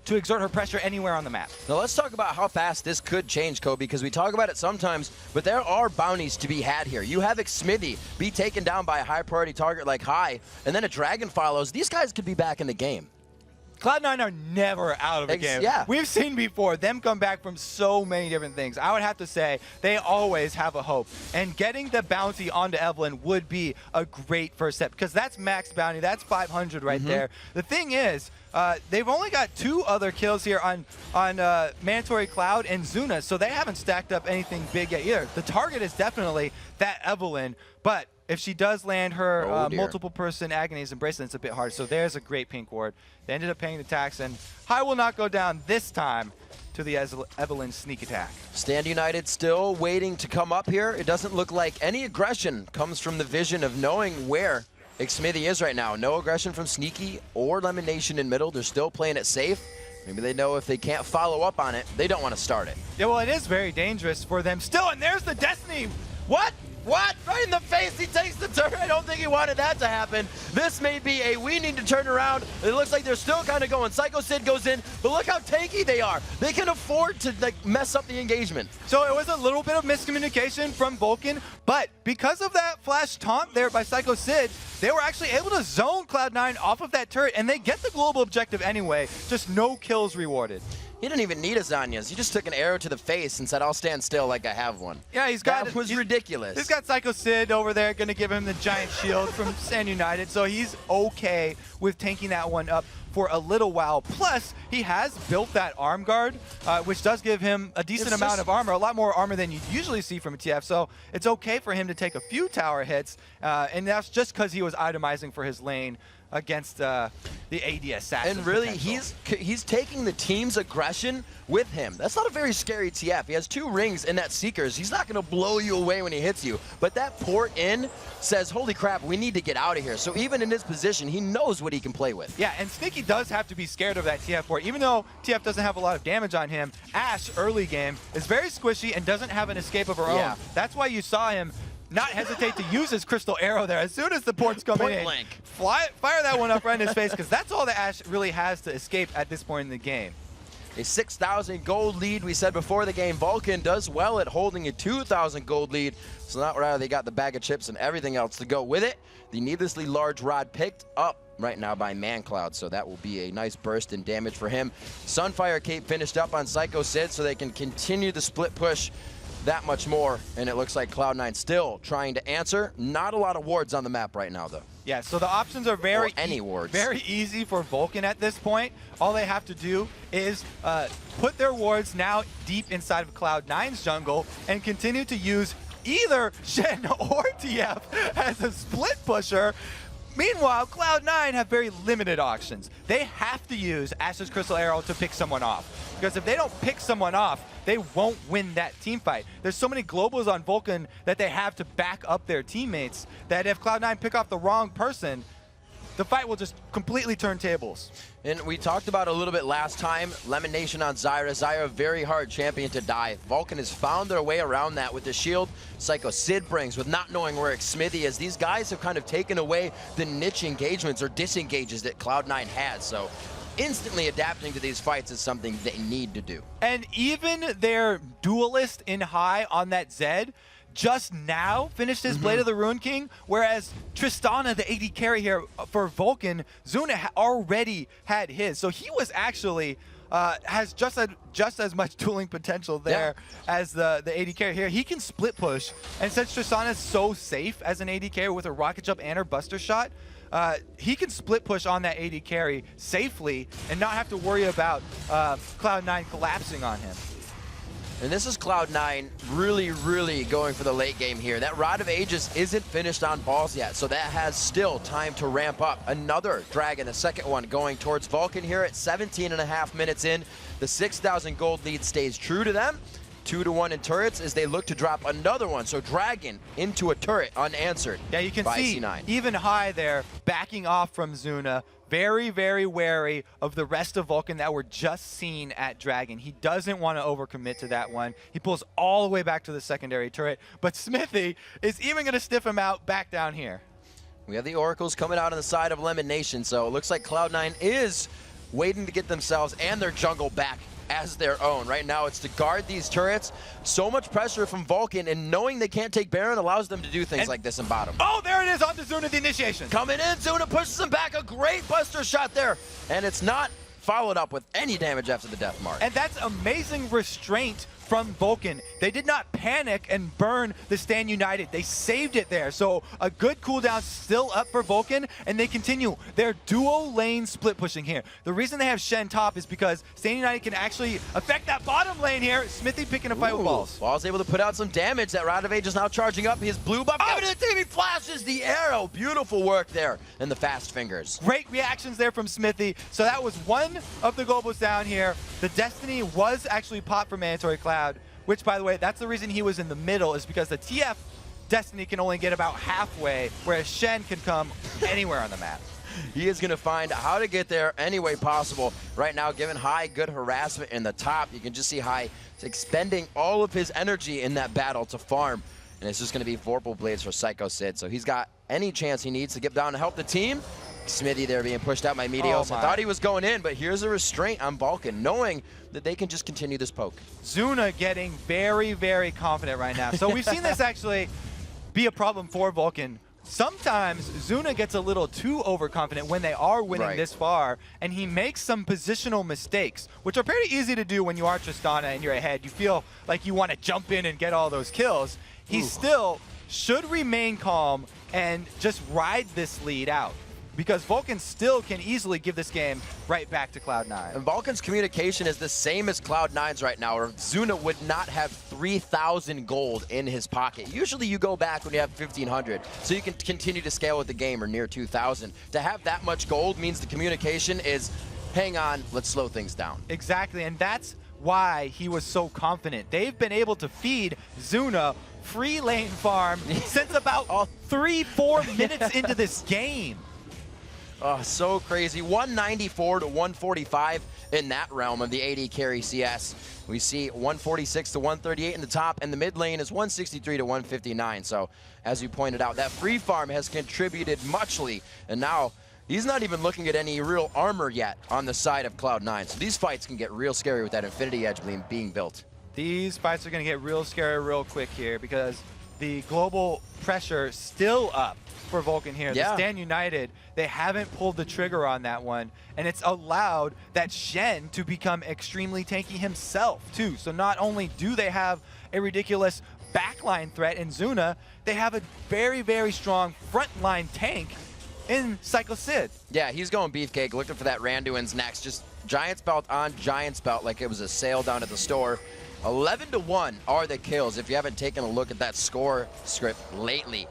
to exert her pressure anywhere on the map. Now let's talk about how fast this could change, Kobe, because we talk about it sometimes, but there are bounties to be had here. You have Xmithy be taken down by a high priority target like High, and then a Dragon follows. These guys could be back in the game. Cloud9 are never out of a game. Yeah. We've seen before them come back from so many different things. I would have to say they always have a hope. And getting the bounty onto Evelyn would be a great first step because that's max bounty. That's 500 right there. The thing is, they've only got 2 other kills here on Mandatory Cloud and Zuna, so they haven't stacked up anything big yet either. The target is definitely that Evelyn, but if she does land her multiple person agonies and bracelet, it's a bit hard. So there's a great pink ward. They ended up paying the tax, and High will not go down this time to the Evelyn sneak attack. Stand United still waiting to come up here. It doesn't look like any aggression comes from the vision of knowing where Xmithy is right now. No aggression from Sneaky or Lemon Nation in middle. They're still playing it safe. Maybe they know if they can't follow up on it, they don't want to start it. Yeah, well, it is very dangerous for them still, and there's the Destiny. What? What? Right in the face, he takes the turn. I don't think he wanted that to happen. This may be a we need to turn around. It looks like they're still kind of going. Psycho Sid goes in, but look how tanky they are. They can afford to like mess up the engagement. So it was a little bit of miscommunication from Vulcan, but because of that flash taunt there by Psycho Sid, they were actually able to zone Cloud9 off of that turret, and they get the global objective anyway, just no kills rewarded. He didn't even need a Zanyas. He just took an arrow to the face and said, I'll stand still like I have one. Yeah, that was ridiculous. He's got Psycho Sid over there, going to give him the giant shield from Stand United, so he's okay with tanking that one up for a little while. Plus, he has built that arm guard, which does give him a decent amount of armor, a lot more armor than you usually see from a TF, so it's okay for him to take a few tower hits, and that's just because he was itemizing for his lane against the AD assassin. And really, he's taking the team's aggression with him. That's not a very scary TF. He has 2 rings in that Seekers. He's not going to blow you away when he hits you. But that port in says, holy crap, we need to get out of here. So even in his position, he knows what he can play with. Yeah, and Sneaky does have to be scared of that TF port. Even though TF doesn't have a lot of damage on him, Ashe, early game, is very squishy and doesn't have an escape of her own. That's why you saw him not hesitate to use his crystal arrow there. As soon as the port's coming in, fire that one up right in his face, because that's all that Ashe really has to escape at this point in the game. A 6,000 gold lead, we said before the game. Vulcan does well at holding a 2,000 gold lead. So not rather they got the bag of chips and everything else to go with it. The needlessly large rod picked up right now by ManCloud, so that will be a nice burst in damage for him. Sunfire Cape finished up on Psycho Sid so they can continue the split push that much more, and it looks like Cloud9 still trying to answer. Not a lot of wards on the map right now, though. Yeah, so the options are very easy for Vulcan at this point. All they have to do is put their wards now deep inside of Cloud9's jungle and continue to use either Shen or TF as a split pusher. Meanwhile, Cloud9 have very limited options. They have to use Ashe's Crystal Arrow to pick someone off. Because if they don't pick someone off, they won't win that team fight. There's so many globals on Vulcan that they have to back up their teammates that if Cloud9 pick off the wrong person, the fight will just completely turn tables. And we talked about a little bit last time, Lemon Nation on Zyra. Zyra, a very hard champion to die. Vulcan has found their way around that with the shield Psycho Sid brings, with not knowing where Xmithy is. These guys have kind of taken away the niche engagements or disengages that Cloud9 has. So instantly adapting to these fights is something they need to do. And even their duelist in high on that Zed just now finished his Blade of the Ruin King, whereas Tristana, the AD carry here for Vulcan, Zuna already had his. So he was actually, has just as much dueling potential there as the AD carry here. He can split push, and since Tristana is so safe as an AD carry with a rocket jump and her buster shot, he can split push on that AD carry safely and not have to worry about Cloud9 collapsing on him. And this is Cloud9 really going for the late game here. That Rod of Ages isn't finished on balls yet, so that has still time to ramp up. Another Dragon, the second one, going towards Vulcan here at 17.5 minutes in. The 6,000 gold lead stays true to them. 2-1 in turrets as they look to drop another one. So Dragon into a turret unanswered. Yeah, you can by see C9. Even high there, backing off from Zuna. Very wary of the rest of Vulcan that were just seen at Dragon. He doesn't want to overcommit to that one. He pulls all the way back to the secondary turret, but Smithy is even going to stiff him out back down here. We have the Oracles coming out on the side of Lemon Nation, so it looks like Cloud9 is waiting to get themselves and their jungle back as their own. Right now it's to guard these turrets. So much pressure from Vulcan, and knowing they can't take Baron allows them to do things like this in bottom. Oh, there it is onto Zuna, the initiation. Coming in, Zuna pushes him back. A great buster shot there. And it's not followed up with any damage after the death mark. And that's amazing restraint from Vulcan. They did not panic and burn the Stand United. They saved it there. So a good cooldown still up for Vulcan, and they continue their dual lane split pushing here. The reason they have Shen top is because Stand United can actually affect that bottom lane here. Smithy picking a fight with Balls. Ball's able to put out some damage. That Rod of Age is now charging up. His blue buff. Give it to the team. He flashes the arrow. Beautiful work there in the fast fingers. Great reactions there from Smithy. So that was one of the globals down here. The Destiny was actually popped for Mandatory Cloud, which, by the way, that's the reason he was in the middle, is because the TF Destiny can only get about halfway, whereas Shen can come anywhere on the map. He is going to find how to get there any way possible. Right now, given High good harassment in the top, you can just see High expending all of his energy in that battle to farm. And it's just going to be Vorpal Blades for Psycho Sid. So he's got any chance he needs to get down and help the team. Smithy there being pushed out by Meteos. I thought he was going in, but here's a restraint on Vulcan, knowing that they can just continue this poke. Zuna getting very, very confident right now. So we've seen this actually be a problem for Vulcan. Sometimes Zuna gets a little too overconfident when they are winning this far, and he makes some positional mistakes, which are pretty easy to do when you are Tristana and you're ahead. You feel like you want to jump in and get all those kills. He still should remain calm and just ride this lead out, because Vulcan still can easily give this game right back to Cloud9. And Vulcan's communication is the same as Cloud9's right now, or Zuna would not have 3,000 gold in his pocket. Usually you go back when you have 1,500, so you can continue to scale with the game, or near 2,000. To have that much gold means the communication is, hang on, let's slow things down. Exactly, and that's why he was so confident. They've been able to feed Zuna free lane farm since about 3-4 minutes into this game. Oh, so crazy. 194 to 145 in that realm of the AD carry CS. We see 146 to 138 in the top, and the mid lane is 163 to 159. So, as you pointed out, that free farm has contributed muchly, and now he's not even looking at any real armor yet on the side of Cloud9. So these fights can get real scary with that Infinity Edge being built. These fights are going to get real scary real quick here, because the global pressure still up for Vulcan here. The Stand United, they haven't pulled the trigger on that one, and it's allowed that Shen to become extremely tanky himself too. So not only do they have a ridiculous backline threat in Zuna, they have a very, very strong frontline tank in Psycho Sid. Yeah, he's going beefcake, looking for that Randuin's next. Just Giant's Belt on Giant's Belt like it was a sale down at the store. 11 to 1 are the kills. If you haven't taken a look at that score script lately,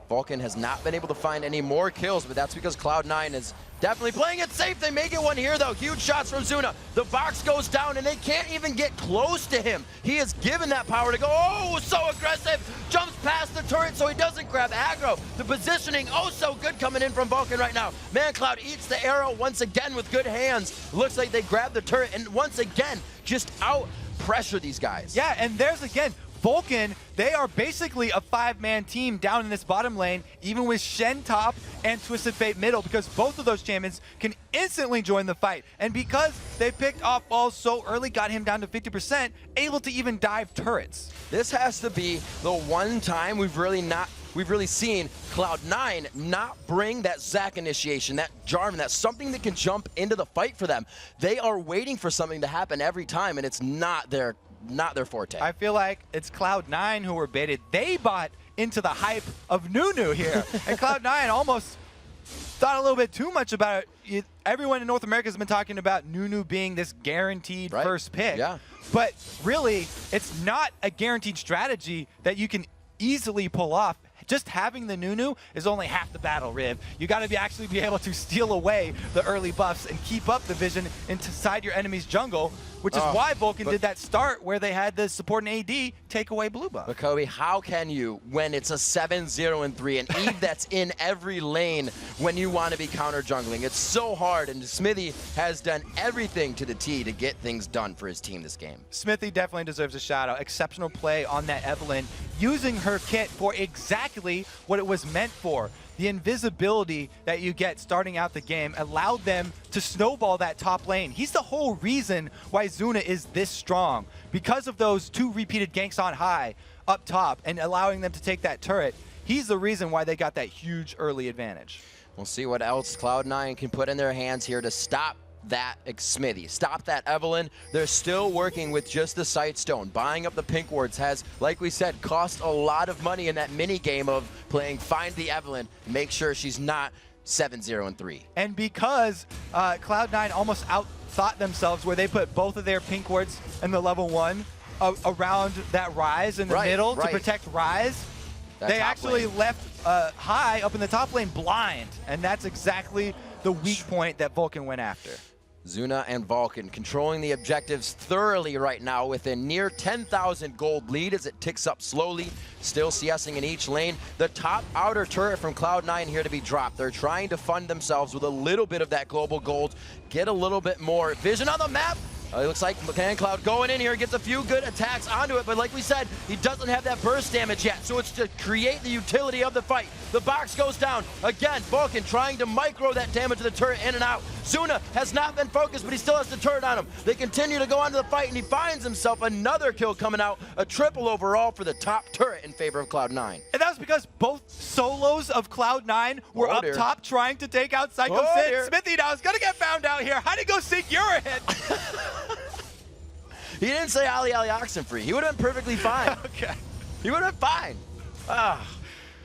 Vulcan has not been able to find any more kills, but that's because Cloud9 is definitely playing it safe. They may get one here, though. Huge shots from Zuna. The box goes down, and they can't even get close to him. He is given that power to go. Oh, so aggressive. Jumps past the turret, so he doesn't grab aggro. The positioning, oh, so good coming in from Vulcan right now. ManCloud eats the arrow once again with good hands. Looks like they grab the turret, and once again, just out-pressure these guys. Yeah, and there's again, Vulcan, they are basically a 5-man team down in this bottom lane, even with Shen top and Twisted Fate middle, because both of those champions can instantly join the fight. And because they picked off Balls so early, got him down to 50%, able to even dive turrets. This has to be the one time we've really seen Cloud9 not bring that Zac initiation, that Jarvan, that's something that can jump into the fight for them. They are waiting for something to happen every time, and it's not their forte. I feel like it's Cloud9 who were baited. They bought into the hype of Nunu here. And Cloud9 almost thought a little bit too much about it. Everyone in North America has been talking about Nunu being this guaranteed first pick. Yeah. But really, it's not a guaranteed strategy that you can easily pull off. Just having the Nunu is only half the battle, Riv. You got to actually be able to steal away the early buffs and keep up the vision inside your enemy's jungle, which is why Vulcan did that start where they had the support and AD take away blue buff. But Kobe, how can you, when it's a 7-0-3, and Eve that's in every lane when you want to be counter jungling? It's so hard, and Smithy has done everything to the T to get things done for his team this game. Smithy definitely deserves a shout out. Exceptional play on that Evelynn, using her kit for exactly what it was meant for. The invisibility that you get starting out the game allowed them to snowball that top lane. He's the whole reason why Zuna is this strong. Because of those 2 repeated ganks on high up top and allowing them to take that turret, he's the reason why they got that huge early advantage. We'll see what else Cloud9 can put in their hands here to stop that Smithy. Stop that Evelyn. They're still working with just the Sightstone. Buying up the pink wards has, like we said, cost a lot of money in that mini game of playing Find the Evelyn. Make sure she's not 7-0-3. And because Cloud9 almost outthought themselves where they put both of their pink wards in the level 1 around that Rise in the middle to protect Rise, they actually left High up in the top lane blind. And that's exactly the weak point that Vulcan went after. Zuna and Vulcan controlling the objectives thoroughly right now with a near 10,000 gold lead as it ticks up slowly, still CSing in each lane. The top outer turret from Cloud9 here to be dropped. They're trying to fund themselves with a little bit of that global gold, get a little bit more vision on the map. It looks like Cloud going in here, gets a few good attacks onto it, but like we said, he doesn't have that burst damage yet, so it's to create the utility of the fight. The box goes down. Again, Vulcan trying to micro that damage to the turret in and out. Zuna has not been focused, but he still has the turret on him. They continue to go on to the fight, and he finds himself another kill coming out, a triple overall for the top turret in favor of Cloud9. And that was because both solos of Cloud9 were up top trying to take out Psycho Sid. Smithy now is going to get found out here. How'd he go seek your hit? He didn't say Ali Oxenfree. He would have been perfectly fine. Okay. He would have been fine.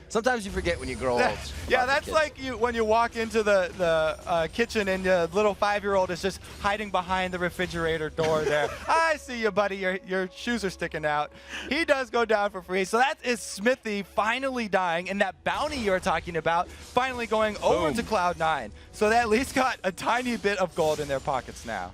Sometimes you forget when you grow old. Yeah, that's like when you walk into the kitchen and the little 5-year-old is just hiding behind the refrigerator door there. I see you, buddy. Your shoes are sticking out. He does go down for free. So that is Smithy finally dying, and that bounty you're talking about finally going over to Cloud9. So they at least got a tiny bit of gold in their pockets now.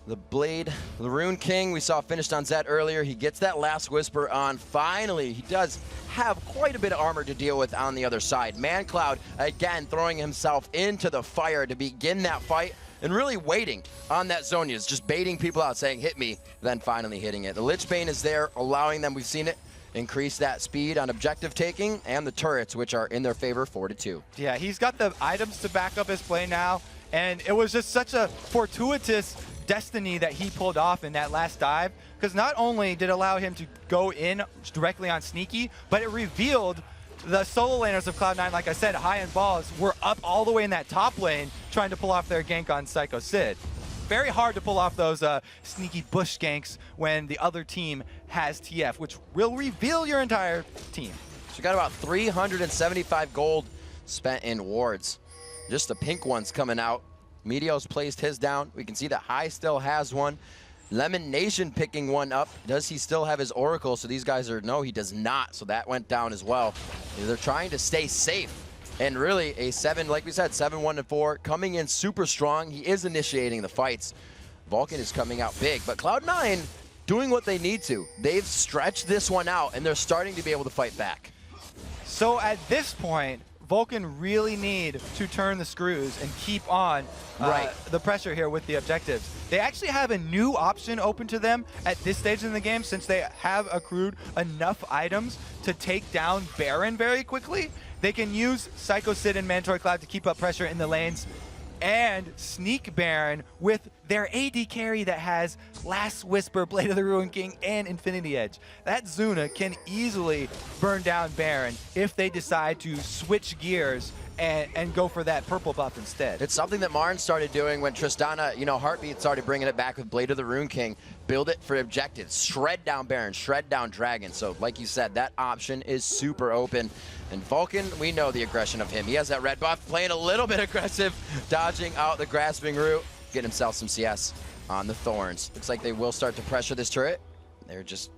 The Blade, the Rune King, we saw finished on Zed earlier. He gets that last Whisper on. Finally, he does have quite a bit of armor to deal with on the other side. ManCloud, again, throwing himself into the fire to begin that fight and really waiting on that Zhonya's, just baiting people out, saying, hit me, then finally hitting it. The Lich Bane is there, allowing them, we've seen it, increase that speed on objective taking, and the turrets, which are in their favor, 4-2. Yeah, he's got the items to back up his play now, and it was just such a fortuitous destiny that he pulled off in that last dive, because not only did it allow him to go in directly on Sneaky, but it revealed the solo laners of Cloud9, like I said, High and Balls, were up all the way in that top lane trying to pull off their gank on Psycho Sid. Very hard to pull off those sneaky bush ganks when the other team has TF, which will reveal your entire team. So you got about 375 gold spent in wards. Just the pink ones coming out. Meteo's placed his down. We can see that High still has one. Lemon Nation picking one up. Does he still have his Oracle? So these guys are, no, he does not. So that went down as well. They're trying to stay safe. And really a 7, like we said, 7-1-4, coming in super strong. He is initiating the fights. Vulcan is coming out big, but Cloud9 doing what they need to. They've stretched this one out, and they're starting to be able to fight back. So at this point, Vulcan really need to turn the screws and keep on the pressure here with the objectives. They actually have a new option open to them at this stage in the game, since they have accrued enough items to take down Baron very quickly. They can use Psycho Sid and Mandatory Cloud to keep up pressure in the lanes and sneak Baron with their AD carry that has Last Whisper, Blade of the Ruin King, and Infinity Edge. That Zuna can easily burn down Baron if they decide to switch gears and go for that purple buff instead. It's something that Marn started doing when Tristana, you know, Heartbeat started bringing it back with Blade of the Rune King. Build it for objectives. Shred down Baron, shred down Dragon. So like you said, that option is super open. And Vulcan, we know the aggression of him. He has that red buff, playing a little bit aggressive, dodging out the grasping root, getting himself some CS on the Thorns. Looks like they will start to pressure this turret. They're just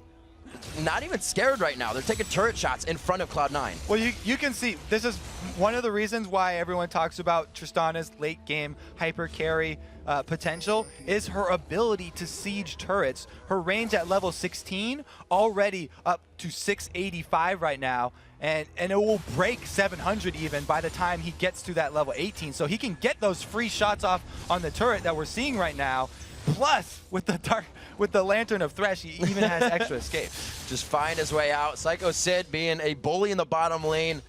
not even scared right now. They're taking turret shots in front of Cloud9. Well, you can see, this is one of the reasons why everyone talks about Tristana's late game hyper carry potential, is her ability to siege turrets. Her range at level 16 already up to 685 right now, and it will break 700 even by the time he gets to that level 18. So he can get those free shots off on the turret that we're seeing right now. Plus, with the Lantern of Thresh, he even has extra escape. Just find his way out. Psycho Sid being a bully in the bottom lane,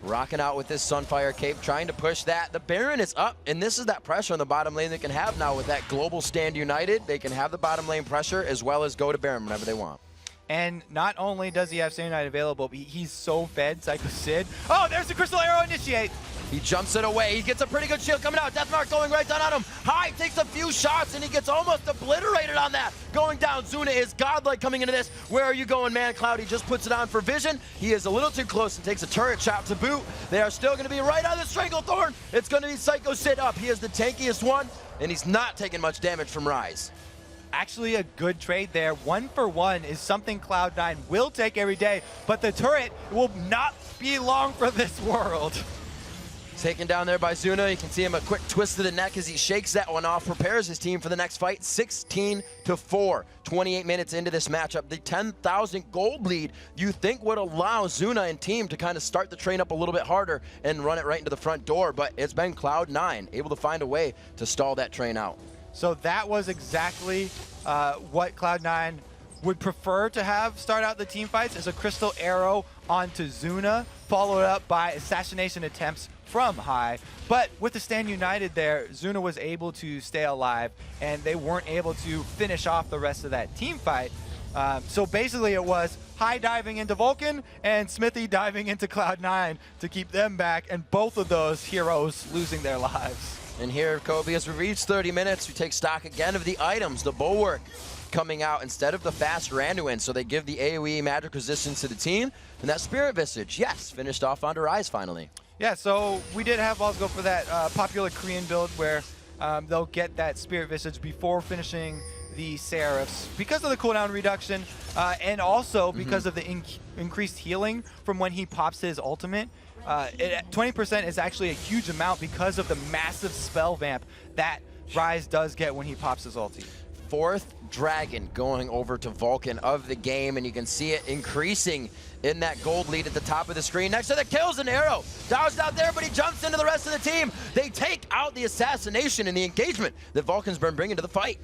rocking out with this Sunfire Cape, trying to push that. The Baron is up, and this is that pressure on the bottom lane they can have now with that global stand united. They can have the bottom lane pressure as well as go to Baron whenever they want. And not only does he have Stand United available, but he's so fed, Psycho Sid. Oh, there's the Crystal Arrow initiate. He jumps it away. He gets a pretty good shield coming out. Deathmark going right down on him. High takes a few shots, and he gets almost obliterated on that. Going down, Zuna is godlike coming into this. Where are you going, man? Cloudy just puts it on for vision. He is a little too close and takes a turret shot to boot. They are still going to be right on the Stranglethorn. It's going to be Psycho sit up. He is the tankiest one, and he's not taking much damage from Rise. Actually a good trade there. 1-for-1 is something Cloud9 will take every day, but the turret will not be long for this world. Taken down there by Zuna. You can see him a quick twist to the neck as he shakes that one off, prepares his team for the next fight. 16-4, 28 minutes into this matchup. The 10,000 gold lead you think would allow Zuna and team to kind of start the train up a little bit harder and run it right into the front door, but it's been Cloud9 able to find a way to stall that train out. So that was exactly what Cloud9 would prefer to have start out the team fights, is a crystal arrow onto Zuna, followed up by assassination attempts from High. But with the stand united there, Zuna was able to stay alive, and they weren't able to finish off the rest of that team fight. So basically it was High diving into Vulcan and Smithy diving into Cloud9 to keep them back, and both of those heroes losing their lives. And here, Kobe, as we reach 30 minutes, we take stock again of the items. The Bulwark coming out instead of the fast Randuin, so they give the AoE magic resistance to the team. And that Spirit Visage, yes, finished off onto Rise finally. Yeah, so we did have balls go for that popular Korean build where they'll get that Spirit Visage before finishing the Seraphs because of the cooldown reduction and also because of the increased healing from when he pops his ultimate. 20% is actually a huge amount because of the massive spell vamp that Rise does get when he pops his ulti. Fourth Dragon going over to Vulcan of the game, and you can see it increasing in that gold lead at the top of the screen. Next to the kills, an arrow. Dodged out there, but he jumps into the rest of the team. They take out the assassination and the engagement that Vulcan's been bringing to the fight.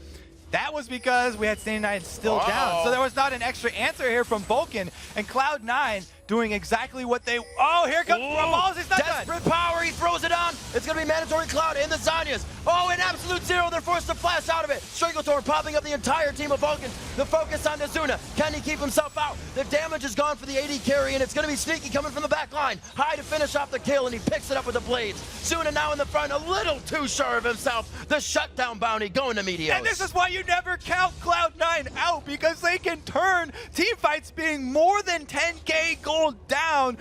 That was because we had Stand United still down, so there was not an extra answer here from Vulcan, and Cloud9 doing exactly what they... Oh, here comes Balls, he's not done! Desperate power, he throws it on. It's going to be mandatory Cloud and the Zanyas. Oh, in absolute zero, they're forced to flash out of it. Stranglethorn popping up the entire team of Vulcan. The focus on Zuna. Can he keep himself out? The damage is gone for the AD carry, and it's going to be Sneaky coming from the back line. High to finish off the kill, and he picks it up with the blades. Zuna now in the front, a little too sure of himself. The shutdown bounty going to Meteos. And this is why you never count Cloud9 out, because they can turn team fights being more than 10k gold down.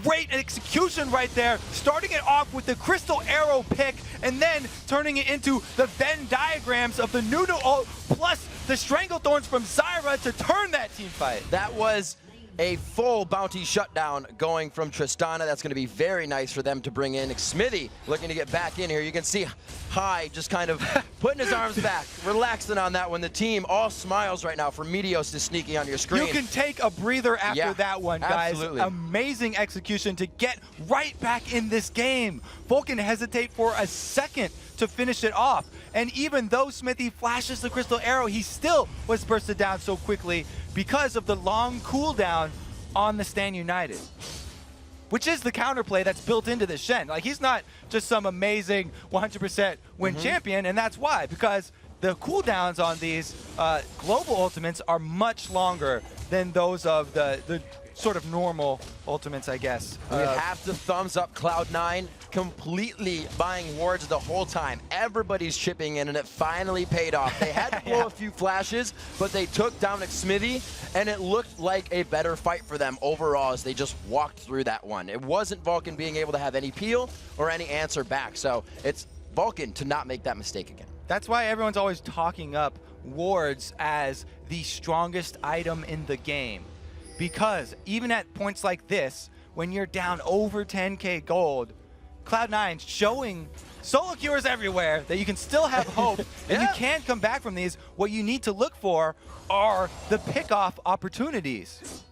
Great execution right there, starting it off with the Crystal Arrow pick and then turning it into the Venn diagrams of the Nuno ult plus the Stranglethorns from Zyra to turn that team fight. That was a full bounty shutdown going from Tristana. That's going to be very nice for them to bring in. Smithy looking to get back in here. You can see High just kind of putting his arms back, relaxing on that one. The team all smiles right now for Meteos to Sneaky on your screen. You can take a breather after that one, guys. Absolutely. Amazing execution to get right back in this game. Vulcan hesitate for a second to finish it off. And even though Smithy flashes the Crystal Arrow, he still was bursted down so quickly because of the long cooldown on the Stand United, which is the counterplay that's built into this Shen. Like, he's not just some amazing 100% win champion, and that's why, because the cooldowns on these global ultimates are much longer than those of the sort of normal ultimates, I guess. We have to thumbs up Cloud9, completely buying wards the whole time. Everybody's chipping in, and it finally paid off. They had to blow a few flashes, but they took down Smithy, and it looked like a better fight for them overall as they just walked through that one. It wasn't Vulcan being able to have any peel or any answer back, so it's Vulcan to not make that mistake again. That's why everyone's always talking up wards as the strongest item in the game. Because even at points like this, when you're down over 10k gold, Cloud9 showing solo cures everywhere that you can still have hope and you can come back from these. What you need to look for are the pick-off opportunities.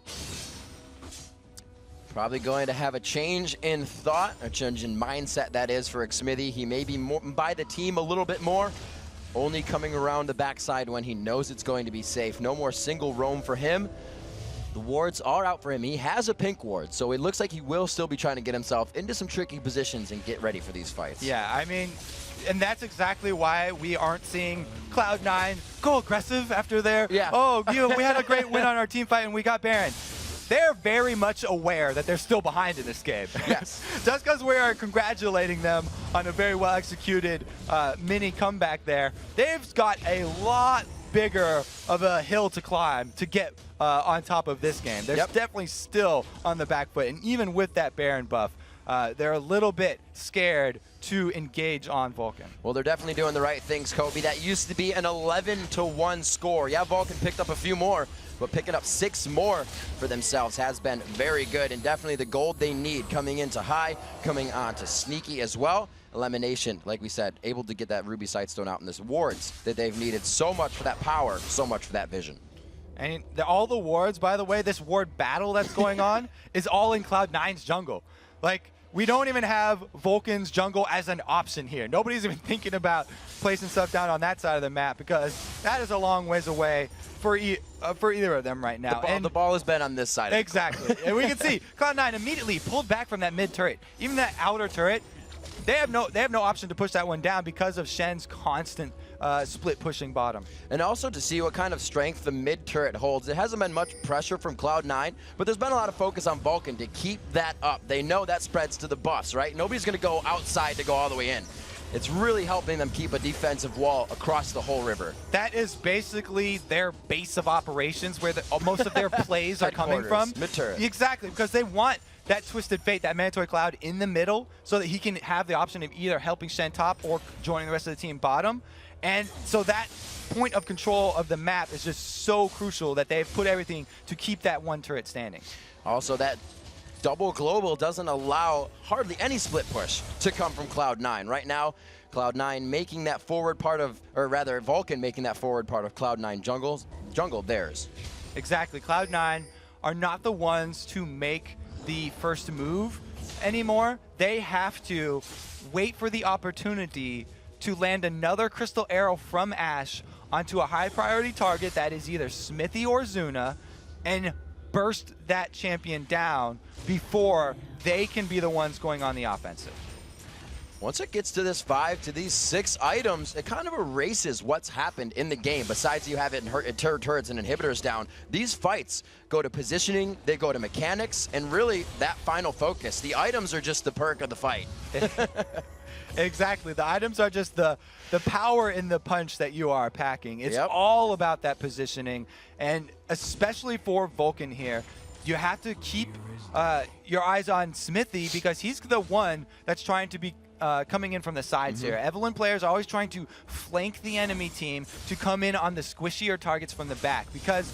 Probably going to have a change in thought, a change in mindset, that is, for Smithy. He may be by the team a little bit more, only coming around the backside when he knows it's going to be safe. No more single roam for him. The wards are out for him. He has a pink ward, so it looks like he will still be trying to get himself into some tricky positions and get ready for these fights. Yeah, I mean, and that's exactly why we aren't seeing Cloud9 go aggressive after their, oh, we had a great win on our team fight and we got Baron. they're very much aware that they're still behind in this game. Yes. Just because we are congratulating them on a very well executed mini comeback there, they've got a lot bigger of a hill to climb to get on top of this game. They're definitely still on the back foot, and even with that Baron buff, they're a little bit scared to engage on Vulcan. Well, they're definitely doing the right things, Kobe. That used to be an 11-1 score. Yeah, Vulcan picked up a few more, but picking up 6 more for themselves has been very good, and definitely the gold they need coming into high, coming on to sneaky as well. Elimination, like we said, able to get that Ruby Sightstone out in this wards that they've needed so much for that power, so much for that vision. And all the wards, by the way, this ward battle that's going on is all in Cloud9's jungle. Like, we don't even have Vulcan's jungle as an option here. Nobody's even thinking about placing stuff down on that side of the map because that is a long ways away for either of them right now. The ball has been on this side. Exactly. And we can see Cloud9 immediately pulled back from that mid turret. Even that outer turret, they have no option to push that one down because of Shen's constant split pushing bottom. And also to see what kind of strength the mid turret holds. It hasn't been much pressure from Cloud9, but there's been a lot of focus on Vulcan to keep that up. They know that spreads to the buffs, right? Nobody's going to go outside to go all the way in. It's really helping them keep a defensive wall across the whole river. That is basically their base of operations where most of their plays are coming from. Mid-turret. Exactly, because they want that Twisted Fate, that Mandatory Cloud in the middle so that he can have the option of either helping Shen top or joining the rest of the team bottom. And so that point of control of the map is just so crucial that they've put everything to keep that one turret standing. Also, that double global doesn't allow hardly any split push to come from Cloud9. Right now, Cloud9 making that forward part of, or rather Vulcan making that forward part of Cloud9 jungle theirs. Exactly. Cloud9 are not the ones to make the first move anymore. They have to wait for the opportunity to land another crystal arrow from Ashe onto a high priority target that is either Smithy or Zuna and burst that champion down before they can be the ones going on the offensive. Once it gets to this 5 to these 6 items, it kind of erases what's happened in the game. Besides you have it in turrets and inhibitors down, these fights go to positioning, they go to mechanics, and really that final focus. The items are just the perk of the fight. Exactly. The items are just the power in the punch that you are packing. It's all about that positioning, and especially for Vulcan here, you have to keep your eyes on Smithy because he's the one that's trying to be coming in from the sides here. Evelyn players are always trying to flank the enemy team to come in on the squishier targets from the back, because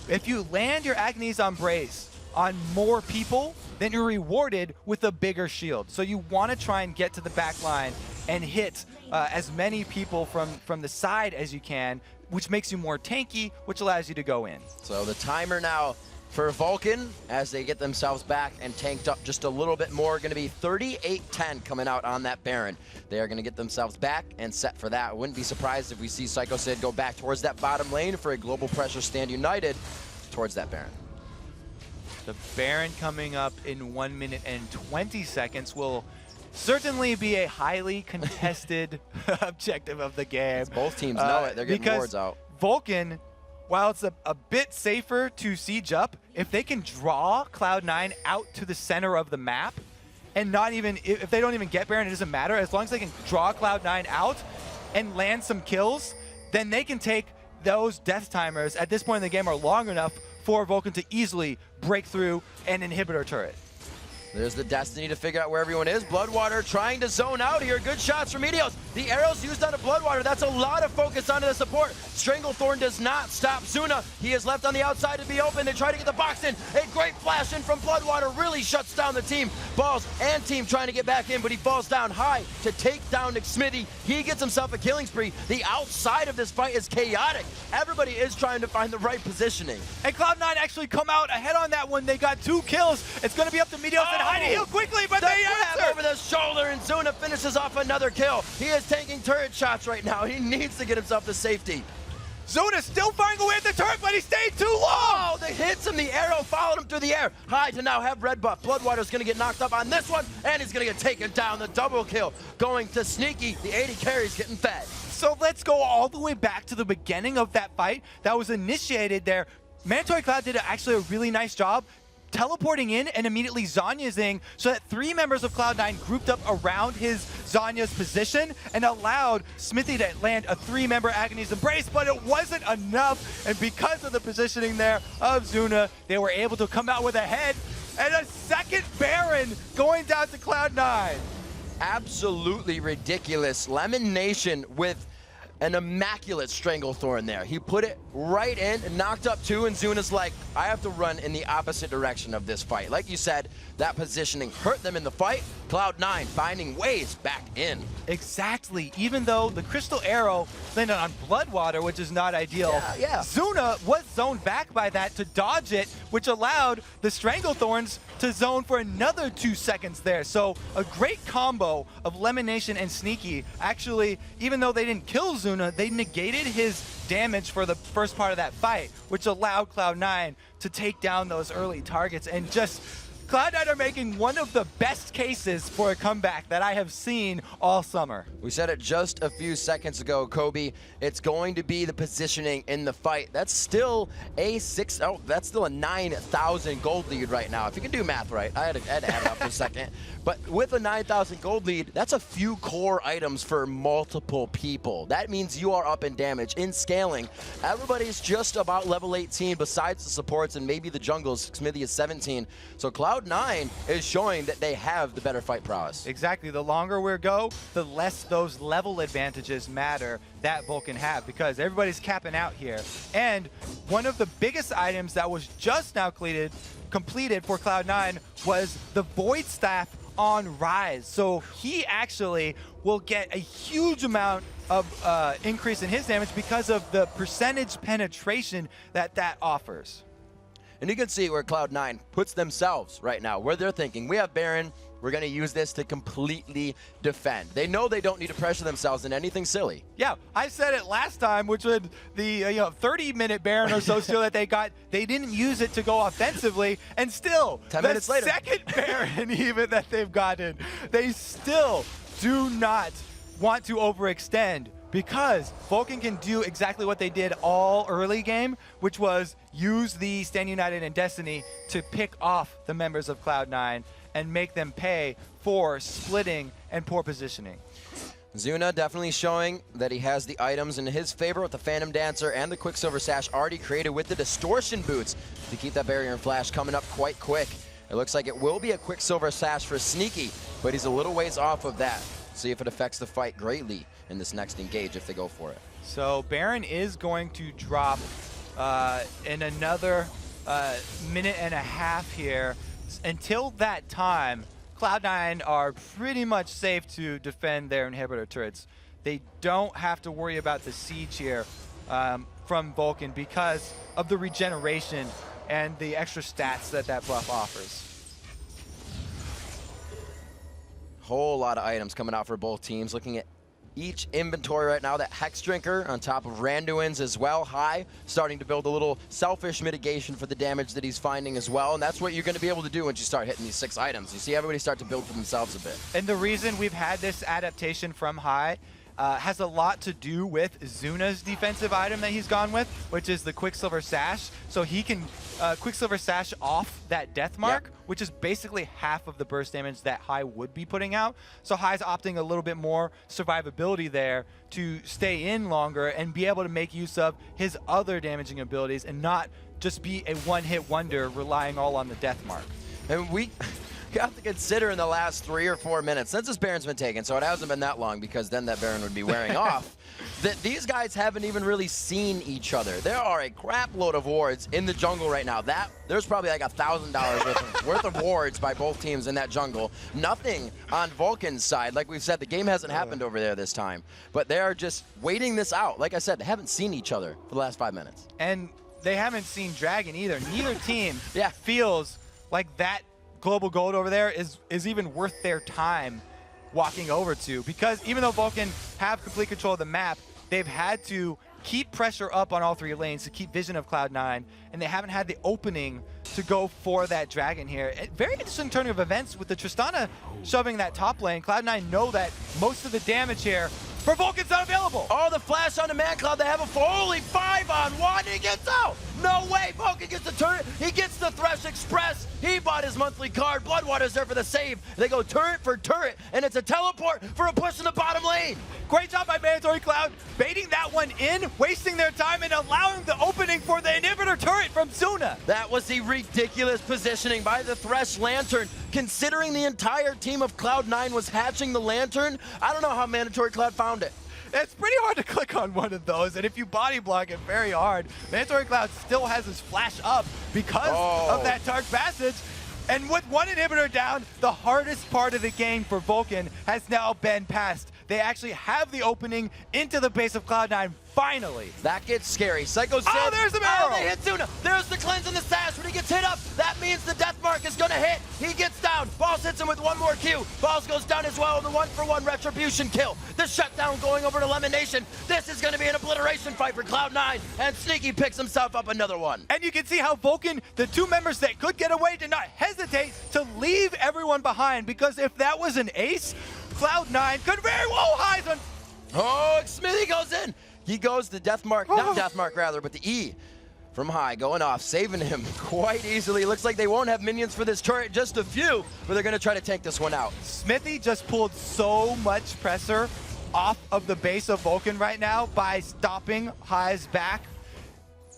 if you land your Agnes Embrace on more people, then you're rewarded with a bigger shield. So you want to try and get to the back line and hit as many people from the side as you can, which makes you more tanky, which allows you to go in. So the timer now for Vulcan, as they get themselves back and tanked up just a little bit more, going to be 38-10 coming out on that Baron. They are going to get themselves back and set for that. Wouldn't be surprised if we see Psycho Sid go back towards that bottom lane for a global pressure stand united towards that Baron. The Baron coming up in 1 minute and 20 seconds will certainly be a highly contested objective of the game. Both teams know it. They're getting wards out. Vulcan, while it's a bit safer to siege up, if they can draw Cloud9 out to the center of the map, and not even, if they don't even get Baron, it doesn't matter. As long as they can draw Cloud9 out and land some kills, then they can take those death timers at this point in the game are long enough for Vulcan to easily break through an inhibitor turret. There's the Destiny to figure out where everyone is. Bloodwater trying to zone out here. Good shots from Meteos. The arrows used on a Bloodwater. That's a lot of focus onto the support. Stranglethorn does not stop Zuna. He is left on the outside to be open. They try to get the box in. A great flash in from Bloodwater really shuts down the team. Balls and team trying to get back in, but he falls down high to take down Smithy. He gets himself a killing spree. The outside of this fight is chaotic. Everybody is trying to find the right positioning. And Cloud9 actually come out ahead on that one. They got 2 kills. It's going to be up to Meteos and Heidi heal quickly, but they answer. Over the shoulder, and Zuna finishes off another kill. He is taking turret shots right now. He needs to get himself to safety. Zuna's still firing away at the turret, but he stayed too long. Oh, they hits him. The arrow followed him through the air. High to now have red buff. Bloodwater's going to get knocked up on this one, and he's going to get taken down. The double kill going to Sneaky. The 80 carries getting fed. So let's go all the way back to the beginning of that fight that was initiated there Mandatory Cloud did actually a really nice job teleporting in and immediately Zhonya's-ing so that 3 members of Cloud9 grouped up around his Zhonya's position and allowed Smithy to land a 3-member Agony's Embrace, but it wasn't enough, and because of the positioning there of Zuna, they were able to come out with a head and a second Baron going down to Cloud9. Absolutely ridiculous. Lemon Nation with an immaculate Stranglethorn there. He put it right in and knocked up 2, and Zuna's like, I have to run in the opposite direction of this fight. Like you said, that positioning hurt them in the fight. Cloud9 finding ways back in. Exactly. Even though the Crystal Arrow landed on Bloodwater, which is not ideal, Yeah. Zuna was zoned back by that to dodge it, which allowed the Stranglethorns to zone for another 2 seconds there. So a great combo of Lemon Nation and Sneaky. Actually, even though they didn't kill Zuna, they negated his damage for the first part of that fight, which allowed Cloud9 to take down those early targets. And just Cloud9 are making one of the best cases for a comeback that I have seen all summer. We said it just a few seconds ago, Kobe. It's going to be the positioning in the fight. That's still a 9,000 gold lead right now. If you can do math right, I had to add it up for a second. But with a 9,000 gold lead, that's a few core items for multiple people. That means you are up in damage, in scaling. Everybody's just about level 18 besides the supports and maybe the jungles. Smithy is 17. So Cloud9 is showing that they have the better fight prowess. Exactly. The longer we go, the less those level advantages matter that Vulcan have, because everybody's capping out here. And one of the biggest items that was just now completed for Cloud9 was the Void Staff on Rise. So he actually will get a huge amount of increase in his damage because of the percentage penetration that offers. And you can see where Cloud9 puts themselves right now, where they're thinking, we have Baron, we're going to use this to completely defend. They know they don't need to pressure themselves in anything silly. Yeah, I said it last time, which was the 30-minute Baron or so still that they got. They didn't use it to go offensively, and still, 10 minutes later, the second Baron even that they've gotten, they still do not want to overextend, because Vulcan can do exactly what they did all early game, which was use the Stand United and Destiny to pick off the members of Cloud9 and make them pay for splitting and poor positioning. Zuna definitely showing that he has the items in his favor with the Phantom Dancer and the Quicksilver Sash already created with the Distortion Boots to keep that barrier and flash coming up quite quick. It looks like it will be a Quicksilver Sash for Sneaky, but he's a little ways off of that. See if it affects the fight greatly in this next engage if they go for it. So Baron is going to drop in another minute and a half here. Until that time, Cloud9 are pretty much safe to defend their inhibitor turrets. They don't have to worry about the siege here from Vulcan because of the regeneration and the extra stats that buff offers. Whole lot of items coming out for both teams. Looking at each inventory right now, that Hex Drinker on top of Randuin's as well. High starting to build a little selfish mitigation for the damage that he's finding as well, and that's what you're going to be able to do once you start hitting these 6 items. You see everybody start to build for themselves a bit. And the reason we've had this adaptation from High has a lot to do with Zuna's defensive item that he's gone with, which is the Quicksilver Sash. So he can Quicksilver Sash off that death mark, which is basically half of the burst damage that High would be putting out. So High's opting a little bit more survivability there to stay in longer and be able to make use of his other damaging abilities and not just be a one-hit wonder relying all on the death mark. And we have to consider in the last 3 or 4 minutes, since this Baron's been taken, so it hasn't been that long because then that Baron would be wearing off, that these guys haven't even really seen each other. There are a crap load of wards in the jungle right now. There's probably like $1,000 worth of wards by both teams in that jungle. Nothing on Vulcan's side. Like we've said, the game hasn't happened over there this time, but they are just waiting this out. Like I said, they haven't seen each other for the last 5 minutes. And they haven't seen Dragon either. Neither team feels like that global gold over there is even worth their time walking over to, because even though Vulcan have complete control of the map, they've had to keep pressure up on all 3 lanes to keep vision of Cloud9, and they haven't had the opening to go for that Dragon here. Very interesting turn of events with the Tristana shoving that top lane. Cloud9 know that most of the damage here for Vulcan's not available. Oh, the flash on the man cloud. They have a fully 5-on-1. He gets out. No way. Vulcan gets the turret. He gets the Thresh Express. He bought his monthly card. Bloodwater's there for the save. They go turret for turret, and it's a teleport for a push in the bottom lane. Great job by Mandatory Cloud, baiting that one in, wasting their time, and allowing the opening for the inhibitor turret from Zuna. That was the ridiculous positioning by the Thresh Lantern. Considering the entire team of Cloud9 was hatching the Lantern, I don't know how Mandatory Cloud found it. It's pretty hard to click on one of those, and if you body block it very hard, Mandatory Cloud still has his flash up because of that dark passage. And with one inhibitor down, the hardest part of the game for Vulcan has now been passed. They actually have the opening into the base of Cloud9 finally. That gets scary. Psycho Sid. Oh, there's the barrel. Oh, they hit Zuna. There's the cleanse and the sash. When he gets hit up, that means the death mark is going to hit. He gets down. Balls hits him with one more Q. Balls goes down as well. The 1-for-1 retribution kill. The shutdown going over to Elimination. This is going to be an obliteration fight for Cloud9. And Sneaky picks himself up another one. And you can see how Vulcan, the two members that could get away, did not hesitate to leave everyone behind, because if that was an ace, Cloud9 could very well hide on. Oh, Smithy goes in. He goes the death mark, not death mark rather, but the E from high going off, saving him quite easily. Looks like they won't have minions for this turret, just a few, but they're going to try to tank this one out. Smithy just pulled so much pressure off of the base of Vulcan right now by stopping High's back.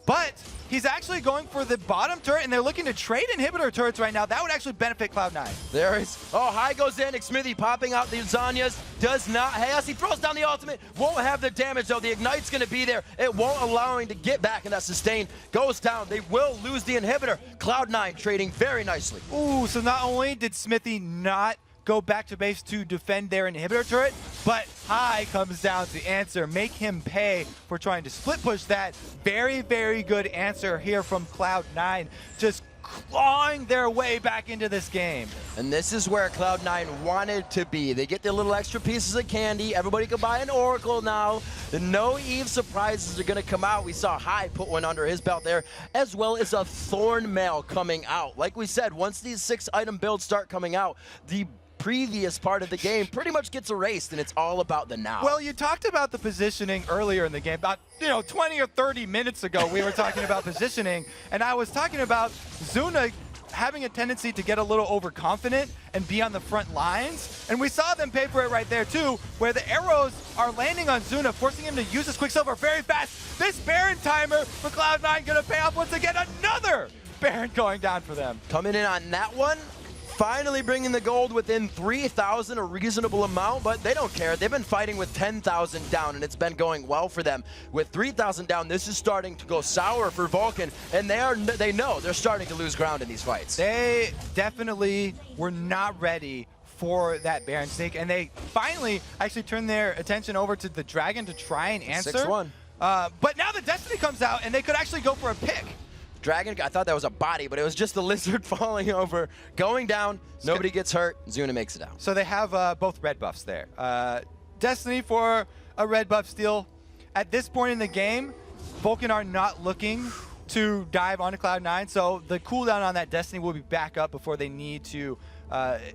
But he's actually going for the bottom turret, and they're looking to trade inhibitor turrets right now. That would actually benefit Cloud9. There is, oh, High goes in, Smithy popping out the Zanyas, does not, yes, he throws down the ultimate, won't have the damage though, the Ignite's gonna be there, it won't allow him to get back, and that sustain goes down. They will lose the inhibitor. Cloud9 trading very nicely. Ooh, so not only did Smithy not go back to base to defend their inhibitor turret, but High comes down to answer, make him pay for trying to split push that. Very, very good answer here from Cloud9, just clawing their way back into this game. And this is where Cloud9 wanted to be. They get their little extra pieces of candy. Everybody can buy an Oracle now. The no Eve surprises are going to come out. We saw High put one under his belt there, as well as a Thorn Mail coming out. Like we said, once these 6-item builds start coming out, the previous part of the game pretty much gets erased, and it's all about the now. Well, you talked about the positioning earlier in the game. About 20 or 30 minutes ago, we were talking about positioning, and I was talking about Zuna having a tendency to get a little overconfident and be on the front lines. And we saw them pay for it right there too, where the arrows are landing on Zuna, forcing him to use his Quicksilver very fast. This Baron timer for Cloud9 gonna pay off once again. Another Baron going down for them. Coming in on that one, finally bringing the gold within 3,000, a reasonable amount, but they don't care. They've been fighting with 10,000 down, and it's been going well for them. With 3,000 down, this is starting to go sour for Vulcan, and they know they're starting to lose ground in these fights. They definitely were not ready for that Baron Snake, and they finally actually turned their attention over to the Dragon to try and answer. 6-1. But now the Destiny comes out, and they could actually go for a pick. Dragon, I thought that was a body, but it was just the lizard falling over, going down. Nobody gets hurt. Zuna makes it out. So they have both red buffs there. Destiny for a red buff steal. At this point in the game, Vulcan are not looking to dive onto Cloud9, so the cooldown on that Destiny will be back up before they need to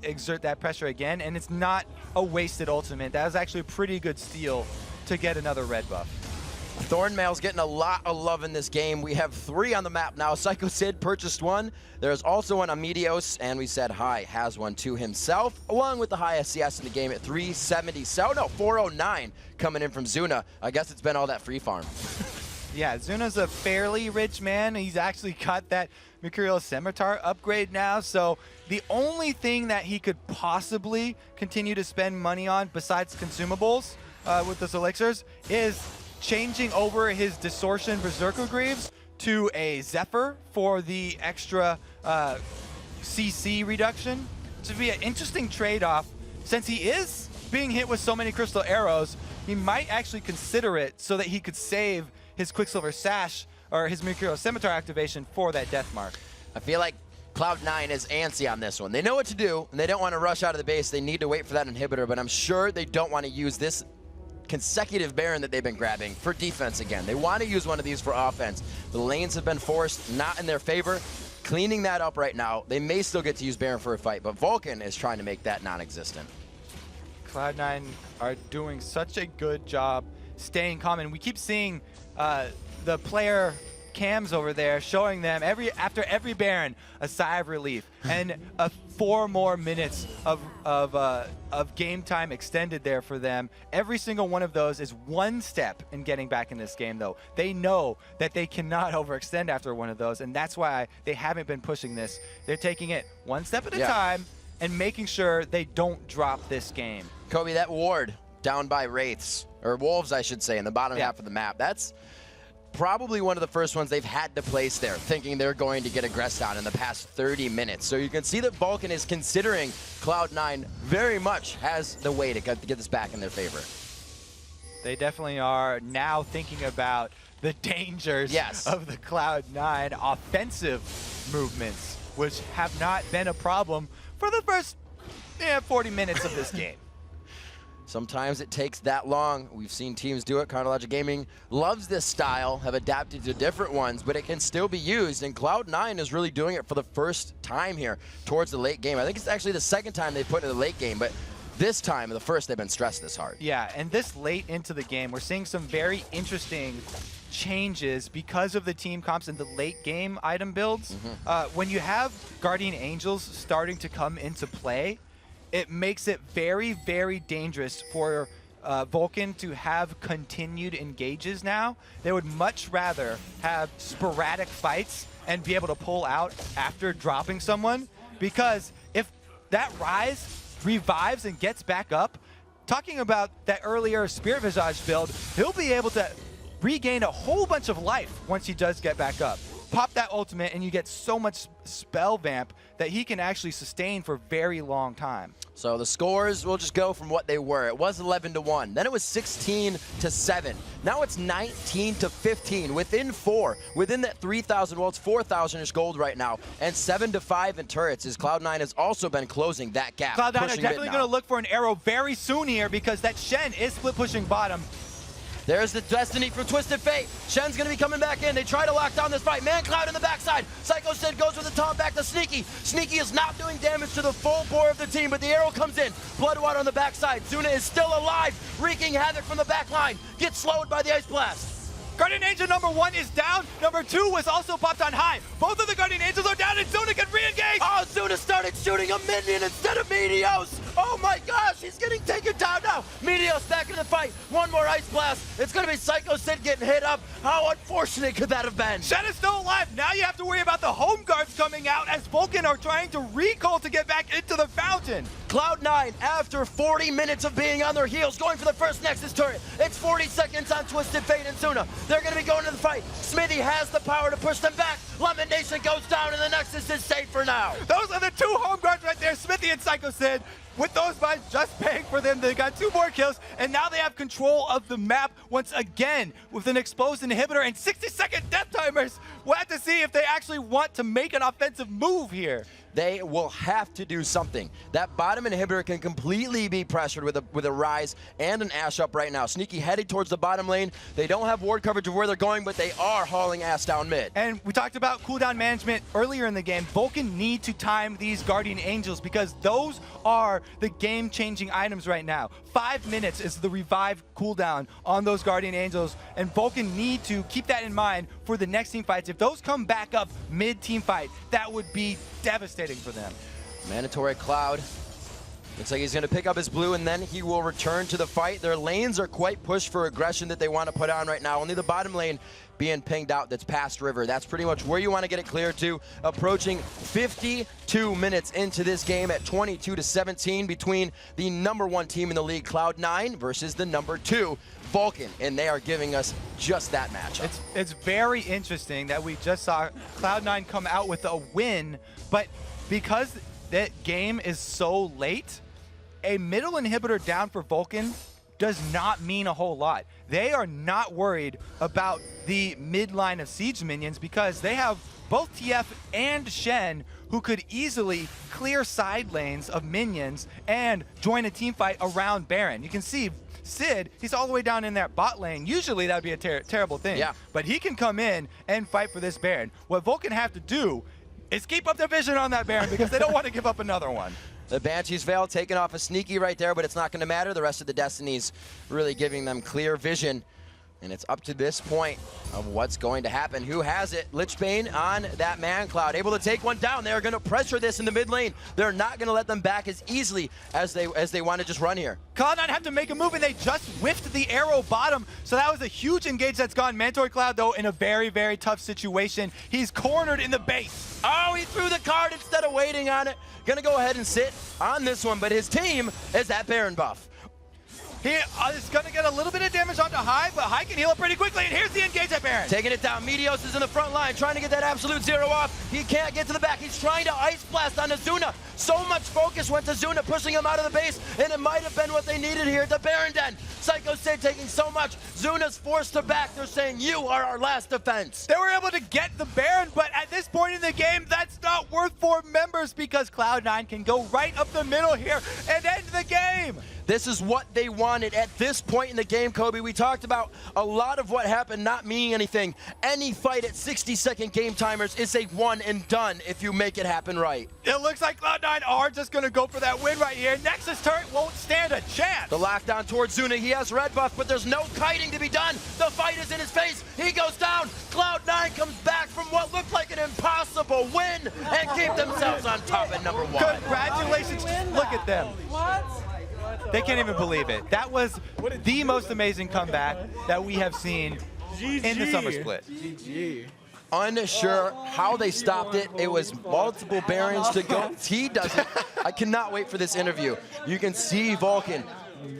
exert that pressure again, and it's not a wasted ultimate. That was actually a pretty good steal to get another red buff. Thornmail's getting a lot of love in this game. We have 3 on the map now. Psycho Sid purchased one. There's also one on Meteos, and we said High has one to himself, along with the highest CS in the game at 370. So no, 409 coming in from Zuna. I guess it's been all that free farm. Yeah, Zuna's a fairly rich man. He's actually got that Mercurial Scimitar upgrade now, so the only thing that he could possibly continue to spend money on besides consumables with those elixirs is changing over his Distortion Berserker Greaves to a Zephyr for the extra CC reduction. To be an interesting trade-off. Since he is being hit with so many crystal arrows, he might actually consider it so that he could save his Quicksilver Sash or his Mercurial Scimitar activation for that death mark. I feel like Cloud9 is antsy on this one. They know what to do, and they don't want to rush out of the base. They need to wait for that inhibitor, but I'm sure they don't want to use this consecutive Baron that they've been grabbing for defense again. They want to use one of these for offense. The lanes have been forced not in their favor. Cleaning that up right now. They may still get to use Baron for a fight, but Vulcan is trying to make that non-existent. Cloud9 are doing such a good job staying calm, and we keep seeing the player cams over there showing them after every Baron a sigh of relief and 4 more minutes of game time extended there for them. Every single one of those is one step in getting back in this game, though. They know that they cannot overextend after one of those, and that's why they haven't been pushing this. They're taking it one step at a time and making sure they don't drop this game. Kobe, that ward down by Wraiths, or Wolves, I should say, in the bottom half of the map, that's probably one of the first ones they've had to place there, thinking they're going to get aggressed on in the past 30 minutes. So you can see that Vulcan is considering Cloud9 very much has the way to get this back in their favor. They definitely are now thinking about the dangers of the Cloud9 offensive movements, which have not been a problem for the first 40 minutes of this game. Sometimes it takes that long. We've seen teams do it. Chronologic Gaming loves this style, have adapted to different ones, but it can still be used, and Cloud9 is really doing it for the first time here towards the late game. I think it's actually the second time they put it in the late game, but this time, the first, they've been stressed this hard. Yeah, and this late into the game, we're seeing some very interesting changes because of the team comps and the late game item builds. When you have Guardian Angels starting to come into play, it makes it very, very dangerous for Vulcan to have continued engages now. They would much rather have sporadic fights and be able to pull out after dropping someone, because if that Ryze revives and gets back up, talking about that earlier Spirit Visage build, he'll be able to regain a whole bunch of life once he does get back up. Pop that ultimate and you get so much spell vamp that he can actually sustain for a very long time. So the scores will just go from what they were. It was 11-1, then it was 16-7. Now it's 19-15, within 4. Within that 3,000, well, it's 4,000-ish gold right now, and 7-5 in turrets, as Cloud9 has also been closing that gap. Cloud9 are definitely going to look for an arrow very soon here, because that Shen is split pushing bottom. There's the Destiny from Twisted Fate. Shen's going to be coming back in. They try to lock down this fight. Man Cloud in the backside. Psycho Sid goes with the taunt back to Sneaky. Sneaky is not doing damage to the full bore of the team, but the arrow comes in. Bloodwater on the backside. Zuna is still alive, wreaking havoc from the back line. Gets slowed by the Ice Blast. Guardian Angel number 1 is down. Number 2 was also popped on high. Both of the Guardian Angels are down, and Zuna can re-engage. Oh, Zuna started shooting a minion instead of Meteos. Oh my gosh, he's getting taken down now. Meteos back into the fight. One more Ice Blast. It's going to be Psycho Sid getting hit up. How unfortunate could that have been? Shen is still alive. Now you have to worry about the home guards coming out as Vulcan are trying to recall to get back into the fountain. Cloud9, after 40 minutes of being on their heels, going for the first Nexus turret. It's 40 seconds on Twisted Fate and Zuna. They're going to be going to the fight. Smithy has the power to push them back. Lemon Nation goes down, and the Nexus is safe for now. Those are the 2 home guards right there, Smithy and Psycho Sid. With those guys just paying for them, they got 2 more kills, and now they have control of the map once again with an exposed inhibitor and 60-second death timers. We'll have to see if they actually want to make an offensive move here. They will have to do something. That bottom inhibitor can completely be pressured with a Ryze and an Ashe up right now. Sneaky headed towards the bottom lane. They don't have ward coverage of where they're going, but they are hauling ass down mid. And we talked about cooldown management earlier in the game. Vulcan need to time these Guardian Angels, because those are the game-changing items right now. 5 minutes is the revive cooldown on those Guardian Angels, and Vulcan need to keep that in mind for the next team fights. If those come back up mid-team fight, that would be devastating for them. Mandatory Cloud. Looks like he's going to pick up his blue, and then he will return to the fight. Their lanes are quite pushed for aggression that they want to put on right now. Only the bottom lane being pinged out that's past river. That's pretty much where you want to get it clear to. Approaching 52 minutes into this game at 22-17 between the #1 team in the league, Cloud9, versus the #2, Vulcan, and they are giving us just that matchup. It's very interesting that we just saw Cloud9 come out with a win, but because that game is so late, a middle inhibitor down for Vulcan does not mean a whole lot. They are not worried about the mid-line of siege minions, because they have both TF and Shen who could easily clear side lanes of minions and join a team fight around Baron. You can see Sid, he's all the way down in that bot lane. Usually that would be a terrible thing. Yeah. But he can come in and fight for this Baron. What Vulcan have to do is keep up their vision on that Baron, because they don't want to give up another one. The Banshees VUL taking off a sneaky right there, but it's not going to matter. The rest of the Destinies really giving them clear vision. And it's up to this point of what's going to happen. Who has it? Lichbane on that man cloud, able to take one down. They're going to pressure this in the mid lane. They're not going to let them back as easily as they want to just run here. Cloud9 have to make a move, and they just whiffed the arrow bottom. So that was a huge engage that's gone. Mantor Cloud, though, in a very, very tough situation. He's cornered in the base. Oh, he threw the card instead of waiting on it. Gonna go ahead and sit on this one, but his team is that Baron buff. He is going to get a little bit of damage onto High, but High can heal up pretty quickly, and here's the engage at Baron. Taking it down, Meteos is in the front line, trying to get that absolute zero off. He can't get to the back. He's trying to Ice Blast on Azuna. So much focus went to Azuna, pushing him out of the base, and it might have been what they needed here at the Baron Den. Psycho Sid taking so much. Zuna's forced to back. They're saying, you are our last defense. They were able to get the Baron, but at this point in the game, that's not worth 4 members because Cloud9 can go right up the middle here and end the game. This is what they wanted at this point in the game, Kobe. We talked about a lot of what happened not meaning anything. Any fight at 60-second game timers is a one and done if you make it happen right. It looks like Cloud9 are just going to go for that win right here. Nexus turret won't stand a chance. The lockdown towards Zuna. He has red buff, but there's no kiting to be done. The fight is in his face. He goes down. Cloud9 comes back from what looked like an impossible win and keep themselves on top at number 1. Congratulations. Look at them. What? They can't even believe it. That was the most amazing comeback that we have seen in the summer split. Unsure how they stopped it. It was multiple Barons to go. He does it. I cannot wait for this interview. You can see Vulcan.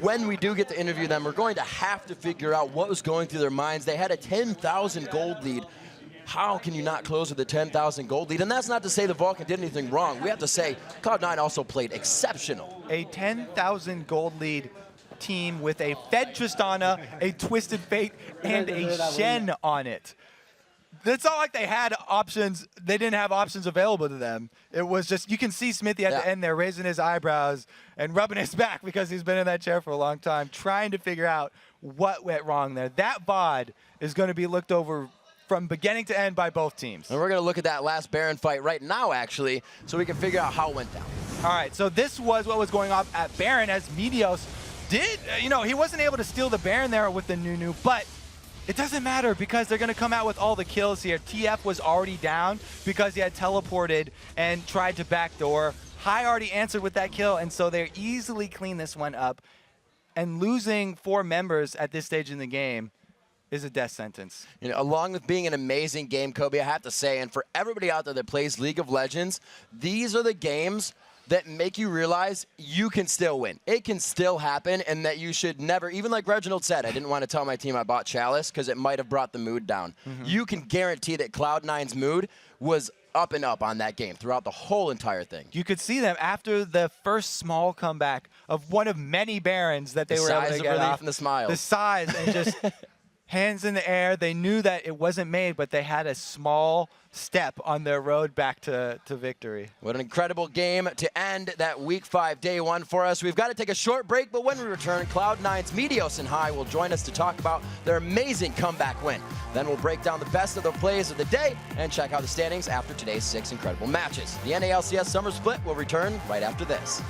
When we do get to interview them, we're going to have to figure out what was going through their minds. They had a 10,000 gold lead. How can you not close with a 10,000 gold lead? And that's not to say the Vulcan did anything wrong. We have to say Cloud9 also played exceptional. A 10,000 gold lead team with a Fed Tristana, a Twisted Fate, and a Shen on it. It's not like they had options. They didn't have options available to them. It was just, you can see Smithy at the end there raising his eyebrows and rubbing his back because he's been in that chair for a long time, trying to figure out what went wrong there. That VOD is going to be looked over from beginning to end by both teams. And we're going to look at that last Baron fight right now, actually, so we can figure out how it went down. All right, so this was what was going on at Baron as Meteos did, he wasn't able to steal the Baron there with the Nunu, but it doesn't matter because they're going to come out with all the kills here. TF was already down because he had teleported and tried to backdoor. High already answered with that kill, and so they easily clean this one up. And losing 4 members at this stage in the game is a death sentence. Along with being an amazing game, Kobe, I have to say, and for everybody out there that plays League of Legends, these are the games that make you realize you can still win. It can still happen, and that you should never, even like Reginald said, I didn't want to tell my team I bought Chalice because it might have brought the mood down. You can guarantee that Cloud9's mood was up and up on that game throughout the whole entire thing. You could see them after the first small comeback of one of many Barons that they were able to get off. The size of relief and the smiles. The size and just hands in the air. They knew that it wasn't made, but they had a small step on their road back to victory. What an incredible game to end that Week 5, Day 1 for us. We've got to take a short break, but when we return, Cloud9's Meteos and High will join us to talk about their amazing comeback win. Then we'll break down the best of the plays of the day and check out the standings after today's 6 incredible matches. The NA LCS Summer Split will return right after this.